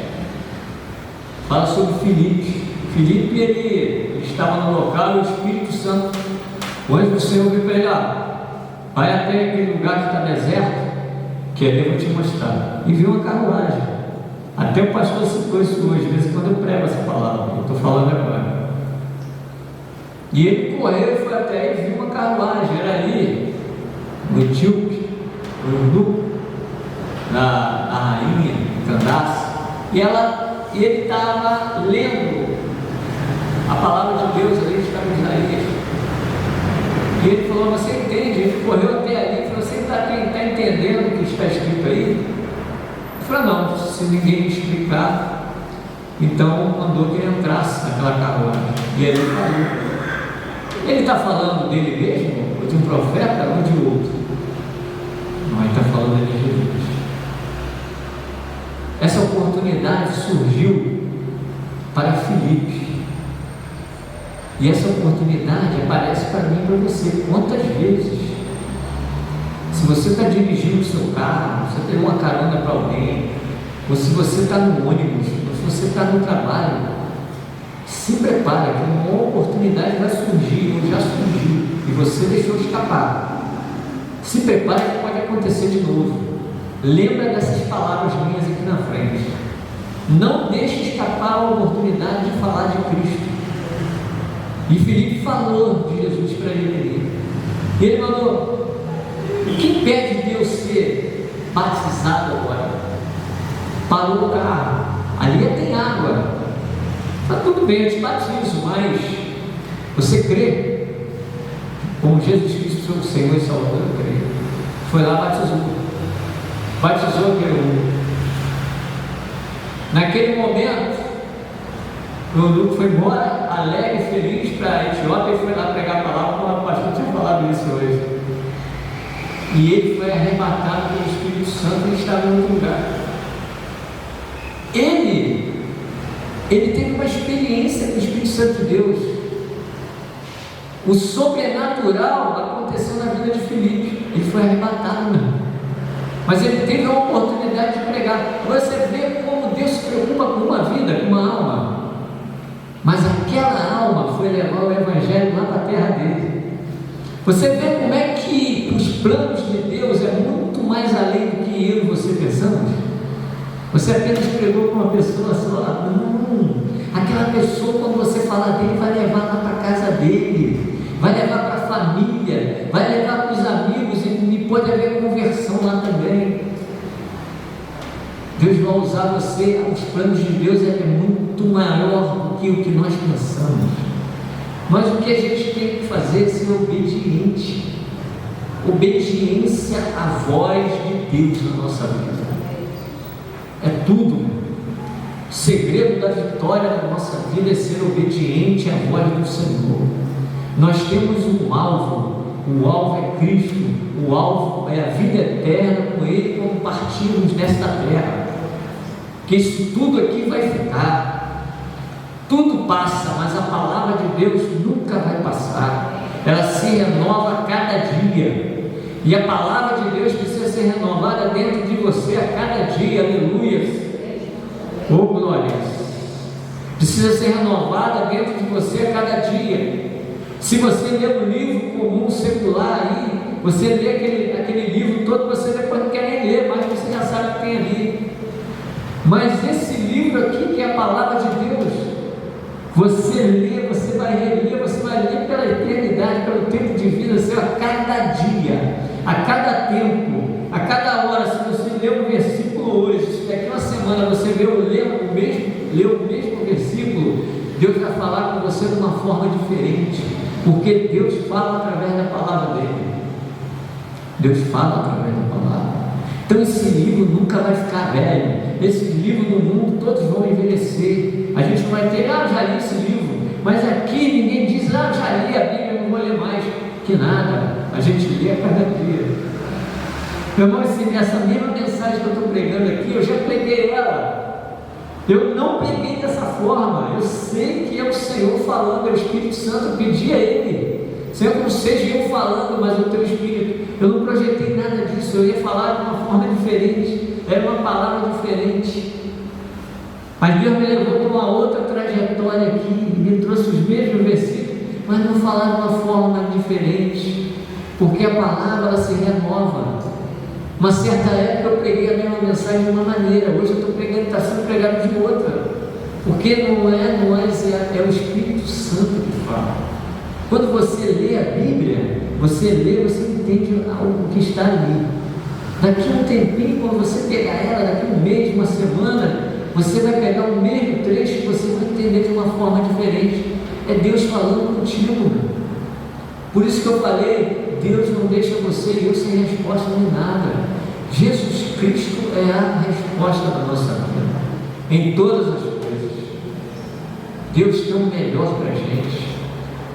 Fala sobre Filipe. Filipe, ele estava no local e o Espírito Santo, o anjo do Senhor veio para ele: vai até aquele lugar que está deserto, que ali eu vou te mostrar. E viu uma carruagem. Até o pastor citou isso hoje, de vez em quando eu prego essa palavra, eu estou falando agora. E ele correu e foi até e viu uma carruagem. Era ali o etíope, o eunuco, a rainha Candace, e ele estava lendo a palavra de Deus ali, estava em Isaías. E ele falou: você entende? Ele correu até ali e falou: você está entendendo o que está escrito aí? Ele falou: não, se ninguém me explicar. Então mandou que ele entrasse naquela carruagem. E aí ele falou. Ele está falando dele mesmo, ou de um profeta, ou de outro? Não, ele está falando de Jesus. Essa oportunidade surgiu para Filipe. E essa oportunidade aparece para mim e para você. Quantas vezes? Se você está dirigindo o seu carro, você tem uma carona para alguém, ou se você está no ônibus, ou se você está no trabalho, se prepara que uma oportunidade vai surgir, ou já surgiu, e você deixou escapar. Se prepare que pode acontecer de novo. Lembra dessas palavras minhas aqui na frente. Não deixe escapar a oportunidade de falar de Cristo. E Filipe falou de Jesus para ele. E ele falou: o que impede de eu ser batizado agora? Parou o carro. Ali tem água. Está tudo bem, eu te batizo, mas você crê? Como Jesus Cristo, seu Senhor e Salvador, eu creio. Foi lá, batizou aquele homem. Naquele momento, o eunuco foi embora, alegre e feliz para a Etiópia, e foi lá pregar a palavra, como o pastor tinha falado isso hoje. E ele foi arrebatado pelo Espírito Santo e estava em outro lugar. Ele teve uma experiência com o Espírito Santo de Deus. O sobrenatural aconteceu na vida de Filipe. Ele foi arrebatado, né? Mas ele teve a oportunidade de pregar. Você vê como Deus se preocupa com uma vida, com uma alma. Mas aquela alma foi levar o Evangelho lá para a terra dele. Você vê como é que os planos de Deus é muito mais além do que eu e você pensamos. Você apenas pregou com uma pessoa só. Não, aquela pessoa, quando você falar dele, vai levar lá para a casa dele, vai levar para a família, vai levar para os amigos, e pode haver conversão lá também. Deus vai usar você. Os planos de Deus é muito maior do que o que nós pensamos. Mas o que a gente tem que fazer é ser obediente. Obediência à voz de Deus na nossa vida. É tudo. O segredo da vitória da nossa vida é ser obediente à voz do Senhor. Nós temos um alvo. O alvo é Cristo. O alvo é a vida eterna com Ele quando partirmos desta terra. Que isso tudo aqui vai ficar. Tudo passa, mas a palavra de Deus nunca vai passar. Ela se renova a cada dia. E a palavra de Deus precisa ser renovada dentro de você a cada dia. Aleluia. Oh, glórias. Precisa ser renovada dentro de você a cada dia. Se você lê um livro comum, secular aí, você lê aquele livro todo, você depois não quer nem ler, mas você já sabe o que tem ali. Mas esse livro aqui, que é a palavra de Deus, você lê, você vai reler, você vai ler pela eternidade, pelo tempo de vida seu, a cada dia, a cada tempo, a cada hora. Se você lê um versículo hoje, daqui uma semana você lê o mesmo versículo, Deus vai falar com você de uma forma diferente, porque Deus fala através da palavra dele. Deus fala através da palavra. Então esse livro nunca vai ficar velho. Esse livro no mundo todos vão envelhecer. A gente não vai ter, eu já li esse livro, mas aqui ninguém diz, já li a Bíblia, não vou ler mais. Que nada, a gente lê a cada dia. Meu irmão, essa mesma mensagem que eu estou pregando aqui, eu já preguei ela. Eu não preguei dessa forma. Eu sei que é o Senhor falando, é o Espírito Santo. Pedi a Ele, Senhor, não seja eu falando, mas o Teu Espírito. Eu não projetei nada disso. Eu ia falar de uma forma diferente, era uma palavra diferente. Mas Deus me levou para uma outra trajetória aqui, me trouxe os mesmos versículos, mas não falar de uma forma diferente, porque a palavra ela se renova. Uma certa época eu preguei a mesma mensagem de uma maneira, hoje eu estou pregando, está sendo pregado de outra, porque não é o Espírito Santo que fala. Quando você lê a Bíblia, você entende o que está ali. Daqui a um tempinho, quando você pegar ela, daqui a um mês, uma semana, você vai pegar o mesmo trecho e você vai entender de uma forma diferente. É Deus falando contigo. Por isso que eu falei, Deus não deixa você e eu sem resposta nem nada. Jesus Cristo é a resposta da nossa vida, em todas as coisas. Deus tem o melhor para a gente.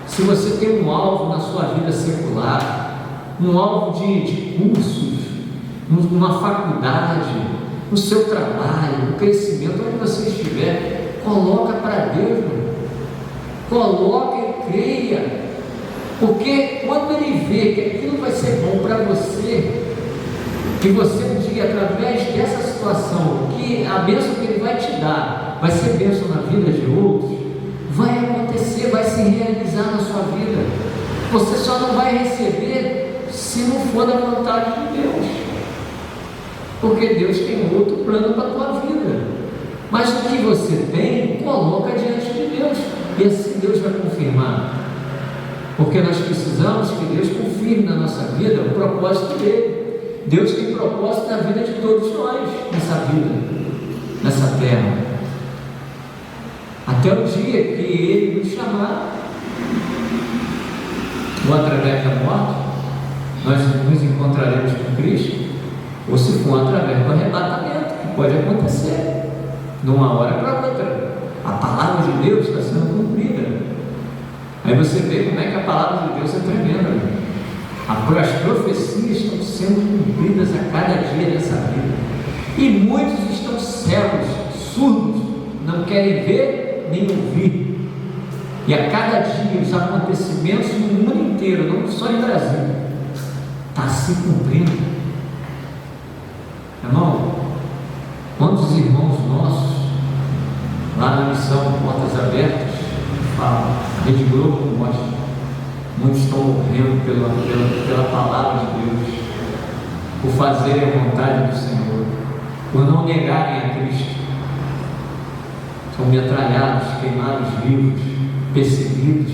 Se você tem um alvo na sua vida secular, um alvo de cursos, numa faculdade, no seu trabalho, no crescimento, onde você estiver, coloca para Deus, mano. Coloca e creia, porque quando Ele vê que aquilo vai ser bom para você, que você um dia, através dessa situação, que a bênção que Ele vai te dar, vai ser bênção na vida de outros, vai acontecer, vai se realizar na sua vida. Você só não vai receber se não for da vontade de Deus, porque Deus tem outro plano para a tua vida. Mas o que você tem, coloca diante de Deus, e assim Deus vai confirmar, porque nós precisamos que Deus confirme na nossa vida o propósito dele. Deus tem propósito na vida de todos nós, nessa vida, nessa terra, até o dia que Ele nos chamar, ou através da morte, nós nos encontraremos com Cristo, ou se for através do arrebatamento, que pode acontecer, de uma hora para outra. A palavra de Deus está sendo cumprida. Aí você vê como é que a palavra de Deus é tremenda. As profecias estão sendo cumpridas a cada dia dessa vida, e muitos estão cegos, surdos, não querem ver nem ouvir, e a cada dia os acontecimentos no mundo inteiro, não só em Brasil, está se cumprindo. Irmão, quantos irmãos nossos lá na missão Portas Abertas falam, Rede Globo mostra, muitos estão morrendo pela palavra de Deus, por fazerem a vontade do Senhor, por não negarem a Cristo. São metralhados, queimados vivos, perseguidos,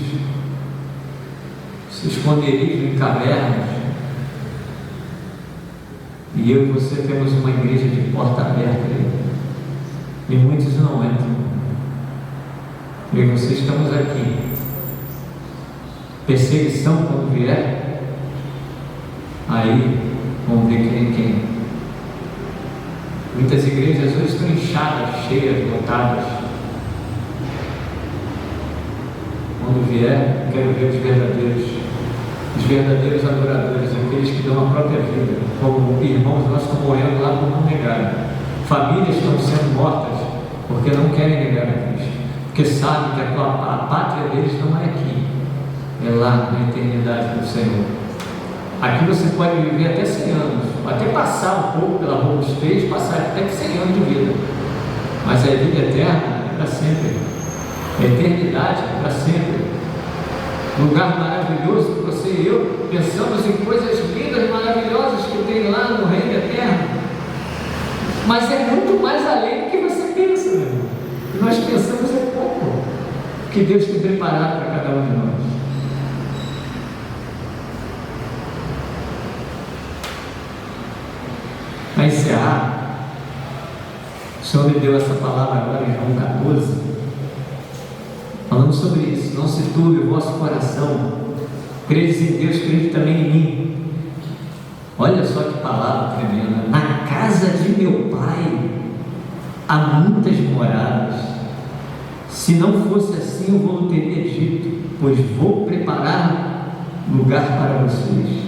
se esconderijam em cavernas. E eu e você temos uma igreja de porta aberta aí, e muitos não entram. Eu e você estamos aqui. Perseguição quando vier, aí vamos ver quem é quem. Muitas igrejas hoje estão inchadas, cheias, lotadas. Quando vier, quero ver os verdadeiros adoradores, aqueles que dão a própria vida, como irmãos nossos estão morrendo lá por não negar. Famílias estão sendo mortas porque não querem negar a Cristo, porque sabem que a pátria deles não é aqui, é lá na eternidade do Senhor. Aqui você pode viver até 100 anos, até passar um pouco pela robustez, passar até 100 anos de vida, mas a vida eterna é para sempre, a eternidade é para sempre. Lugar maravilhoso que você e eu pensamos em coisas lindas, maravilhosas que tem lá no reino eterno, mas é muito mais além do que você pensa, meu irmão. E nós pensamos é pouco que Deus tem preparado para cada um de nós. Para encerrar, o Senhor me deu essa palavra agora em João 14, falando sobre isso. Não se turbe o vosso coração, credes em Deus, crede também em mim. Olha só que palavra tremenda. Na casa de meu Pai há muitas moradas. Se não fosse assim, eu vou teria dito, pois vou preparar lugar para vocês.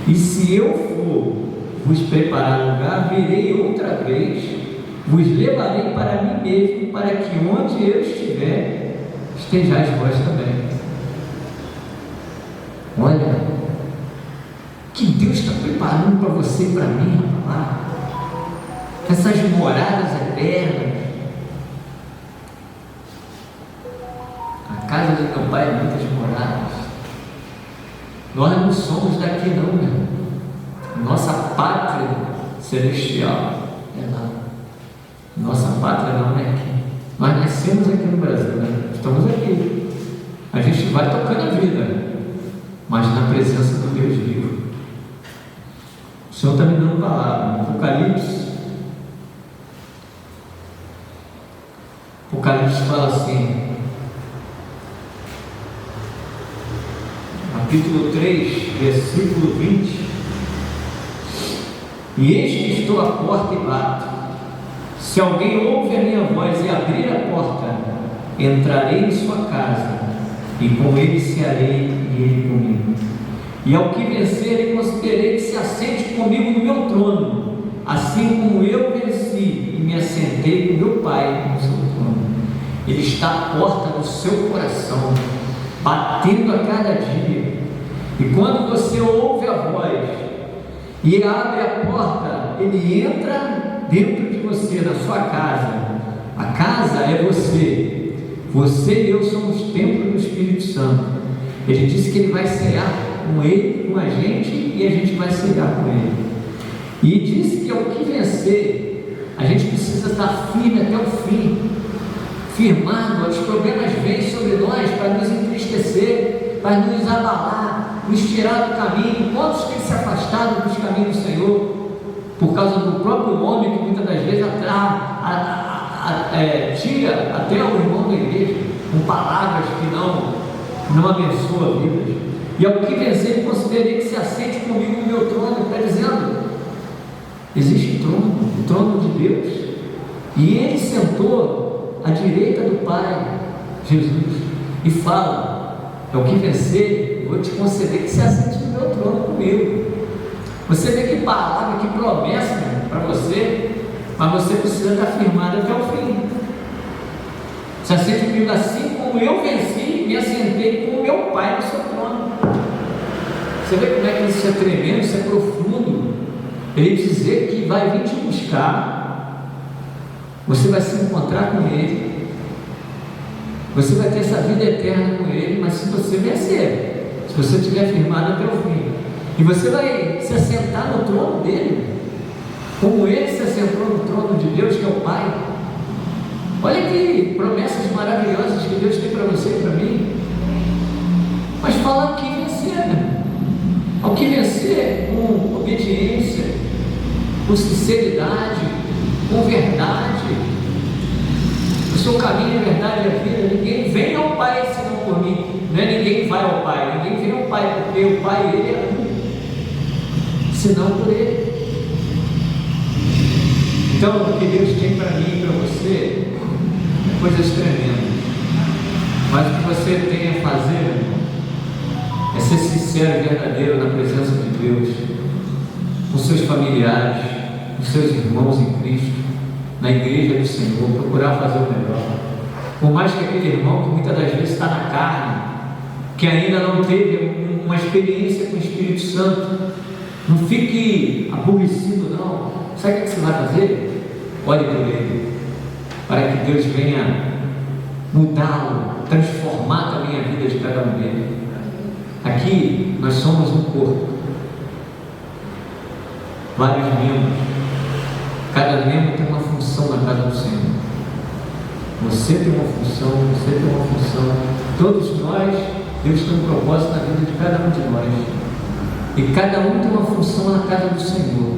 E se eu for vos preparar lugar, virei outra vez, vos levarei para mim mesmo, para que onde eu estiver, estejais vós também. Olha, que Deus está preparando para você e para mim, lá, essas moradas eternas. A casa de meu Pai é muitas moradas. Nós não somos daqui não, meu irmão. Nossa pátria celestial é lá. Nossa pátria não é aqui. Nós nascemos aqui no Brasil, né? Estamos aqui. A gente vai tocando a vida, mas na presença do Deus vivo. O Senhor está me dando palavra. Apocalipse fala assim, capítulo 3, versículo 20: e eis que estou à porta e bato. Se alguém ouve a minha voz e abrir a porta, entrarei em sua casa, e com ele cearei e ele comigo. E ao que vencer, concederei que se assente comigo no meu trono, assim como eu venci e me assentei com meu Pai no seu trono. Ele está à porta do seu coração, batendo a cada dia. E quando você ouve a voz e abre a porta, ele entra dentro de você, na sua casa. A casa é você. Você e eu somos templo do Espírito Santo. Ele disse que Ele vai cear com Ele, com a gente, e a gente vai cear com Ele. E disse que ao que vencer, a gente precisa estar firme até o fim, firmado. Os problemas vêm sobre nós para nos entristecer, para nos abalar, nos tirar do caminho. Quantos têm se afastado dos caminhos do Senhor por causa do próprio homem que muitas das vezes tira até o irmão da igreja com palavras que não abençoam vidas. E ao que vencer, considerei que se assente comigo no meu trono. Está dizendo, existe trono, o trono de Deus, e Ele sentou à direita do Pai, Jesus, e fala, ao que vencer, eu vou te conceder que se assente no meu trono comigo. Você vê que palavra, que promessa para você, mas você precisa estar firmado até o fim. Se assente comigo assim como eu venci e me assentei com o meu Pai no seu trono. Você vê como é que isso é tremendo, isso é profundo. Ele dizer que vai vir te buscar, você vai se encontrar com Ele, você vai ter essa vida eterna com Ele, mas se você vencer, se você estiver firmado até o fim, e você vai se assentar no trono dele, como Ele se assentou no trono de Deus, que é o Pai. Olha que promessas maravilhosas que Deus tem para você e para mim. Mas fala o que vencer, né? Ao que vencer com obediência, com sinceridade, com verdade. O seu caminho é verdade e a vida. Ninguém vem ao Pai senão por mim. Não é ninguém vai ao Pai, ninguém vem ao Pai, porque o Pai, Ele é um, senão por Ele. Então, o que Deus tem para mim e para você é coisas tremendas. Mas o que você tem a fazer, irmão, é ser sincero e verdadeiro na presença de Deus, com seus familiares, com seus irmãos em Cristo, na igreja do Senhor, procurar fazer o melhor. Por mais que aquele irmão que muitas das vezes está na carne, que ainda não teve uma experiência com o Espírito Santo, não fique aborrecido, não. Sabe o que você vai fazer? Ore por ele, para que Deus venha mudá-lo, transformar também a vida de cada um deles. Aqui nós somos um corpo, vários membros, cada membro tem uma função na casa do Senhor. Você tem uma função, você tem uma função, todos nós, Deus tem um propósito na vida de cada um de nós, e cada um tem uma função na casa do Senhor.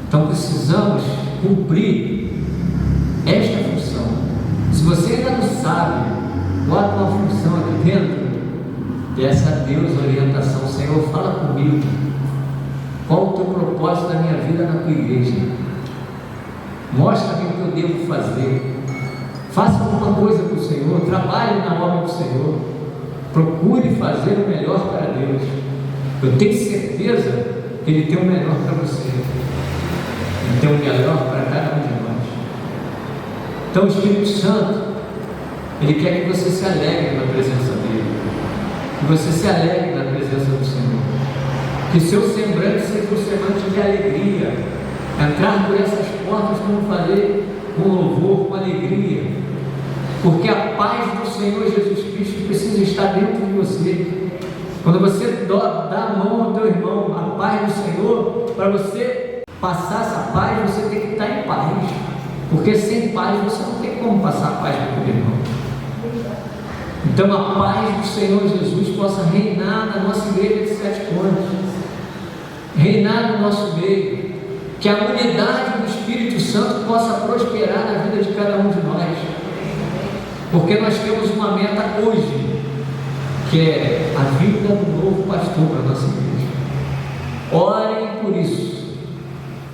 Então precisamos cumprir esta função. Se você ainda não sabe qual a tua função aqui dentro, peça a Deus orientação. Senhor, fala comigo, qual o teu propósito da minha vida na tua igreja? Mostra-me o que eu devo fazer. Faça alguma coisa para o Senhor, trabalhe na obra do Senhor, procure fazer o melhor para Deus. Eu tenho certeza que Ele tem o melhor para você, Ele tem o melhor para cada um de nós. Então o Espírito Santo, Ele quer que você se alegre na presença dEle, que você se alegre na presença do Senhor, que seu semblante seja um semblante de alegria, entrar por essas portas, como falei, com louvor, com alegria, porque a paz do Senhor Jesus Cristo precisa estar dentro de você. Quando você dá a mão ao teu irmão, a paz do Senhor, para você passar essa paz, você tem que estar em paz, porque sem paz você não tem como passar a paz para o teu irmão. Então a paz do Senhor Jesus possa reinar na nossa igreja de Sete Cônjuges, reinar no nosso meio, que a unidade do Espírito Santo possa prosperar na vida de cada um de nós, porque nós temos uma meta hoje, que é a vinda do novo pastor para a nossa igreja. Orem por isso,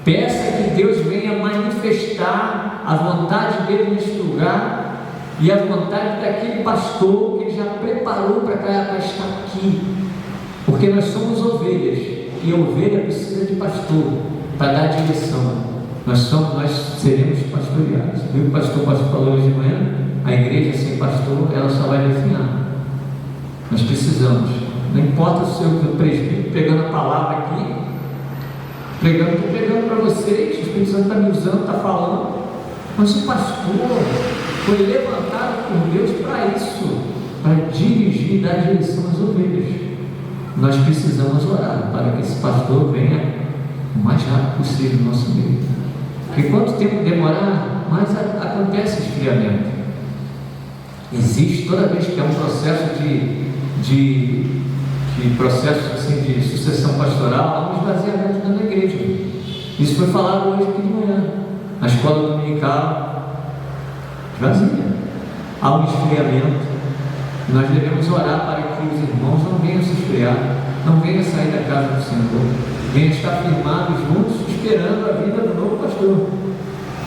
peça que Deus venha manifestar a vontade dele neste lugar e a vontade daquele pastor que ele já preparou para estar aqui, porque nós somos ovelhas e a ovelha precisa de pastor para dar direção. Nós seremos pastoreados. Viu o pastor falou hoje de manhã? A igreja sem pastor, ela só vai definhar. Nós precisamos, não importa o seu presbítero pegando a palavra aqui, estou pregando para vocês, o Espírito Santo está me usando, está falando, mas o pastor foi levantado por Deus para isso, para dirigir e dar direção às ovelhas. Nós precisamos orar para que esse pastor venha o mais rápido possível no nosso meio. Porque quanto tempo demorar, mais acontece esfriamento. Existe, toda vez que é um processo de processo assim, de sucessão pastoral, há um esvaziamento dentro da igreja. Isso foi falado hoje aqui de manhã, na escola dominical, esvazia. Há um esfriamento. Nós devemos orar para que os irmãos não venham se esfriar, não venham sair da casa do Senhor, venham estar firmados juntos, esperando a vida do novo pastor,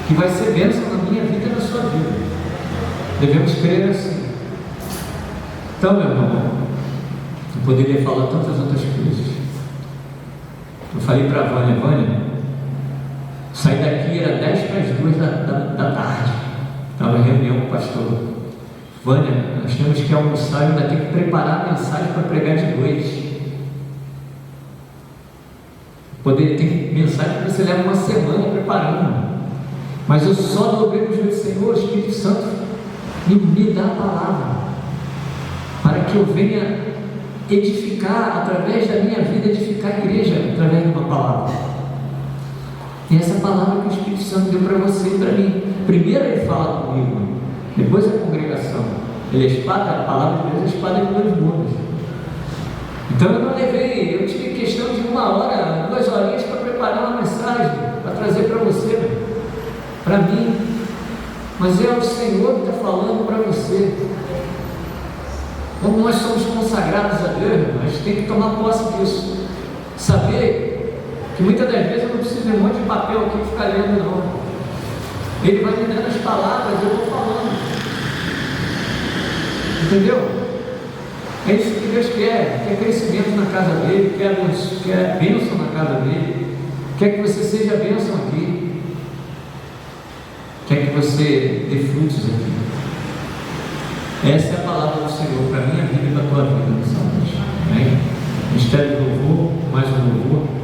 que vai ser bênção na minha vida e na sua vida. Devemos crer assim. Então, meu irmão, eu poderia falar tantas outras coisas. Eu falei para a Vânia, saí daqui, era 10 para as 2 da tarde, estava em reunião com o pastor. Vânia, nós temos que almoçar e ainda tem que preparar a mensagem para pregar de noite. Tem mensagem que você leva uma semana preparando, mas eu só dobrei os meus Senhor, o Espírito Santo me dá a palavra, para que eu venha edificar, através da minha vida, edificar a igreja, através de uma palavra. E essa palavra que o Espírito Santo deu para você e para mim. Primeiro ele fala comigo, depois a congregação. Ele é espada, a palavra de Deus é espada de dois mundos. Então eu não levei, eu tive questão de 1 hora, 2 horinhas para preparar uma mensagem, para trazer para você, para mim. Mas é o Senhor que está falando para você. Como nós somos consagrados a Deus, a gente tem que tomar posse disso. Saber que muitas das vezes eu não preciso de um monte de papel aqui para ficar lendo, não. Ele vai me dando as palavras, eu vou falando. Entendeu? É isso que Deus quer crescimento na casa dele, quer bênção na casa dele, quer que você seja bênção aqui, quer que você dê frutos aqui. Essa é a palavra do Senhor para a minha vida e para a tua vida nessa noite. Amém? Ministério do louvor, mais um louvor.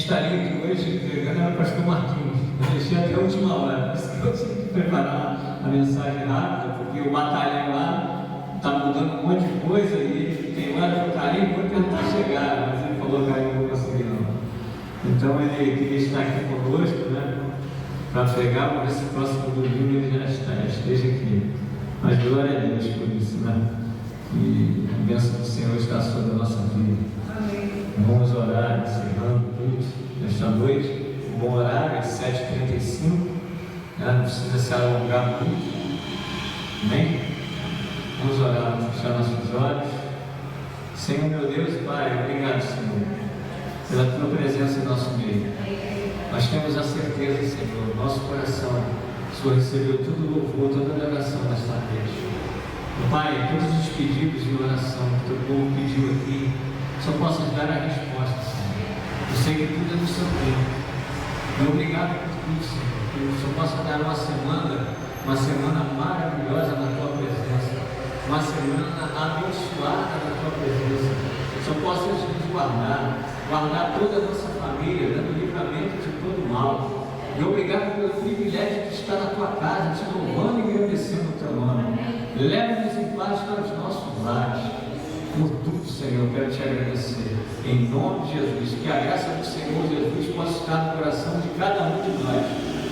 estaria aqui hoje pregando era o pastor Marquinhos. Eu deixei até a última hora, por isso que eu tive que preparar a mensagem rápida, porque o batalhão lá está mudando um monte de coisa e tem hora que eu caí, vou tentar chegar, mas ele falou que eu não vou conseguir não. Então ele queria estar aqui conosco, né? Para pregar, vamos ver se próximo domingo ele já esteja aqui. Mas glória a Deus por isso, né? E a bênção do Senhor está sobre a nossa vida. Amém. Vamos orar, encerrando o culto nesta noite. Um bom horário, às 7h35. Não precisa se alongar muito. Amém? Vamos orar, vamos fechar nossos olhos. Senhor, meu Deus e Pai, obrigado, Senhor, pela Tua presença em nosso meio. Nós temos a certeza, Senhor, nosso coração, o Senhor recebeu todo o louvor, toda a adoração nesta noite. Pai, todos os pedidos de oração que o Teu povo pediu aqui, só possas dar a resposta, Senhor. Eu sei que tudo é no Seu tempo. E obrigado por tudo, Senhor, que o Senhor possa dar uma semana maravilhosa na Tua presença, uma semana abençoada na Tua presença. Que o Senhor possa nos guardar toda a nossa família, dando livramento de todo mal. E obrigado pelo privilégio de estar na Tua casa, te louvando e agradecendo o Teu nome. Leva-nos em paz para os nossos lares. Por tudo, Senhor, eu quero te agradecer. Em nome de Jesus, que a graça do Senhor Jesus possa estar no coração de cada um de nós,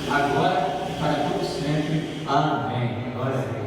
agora e para todo sempre. Amém. Glória a Deus.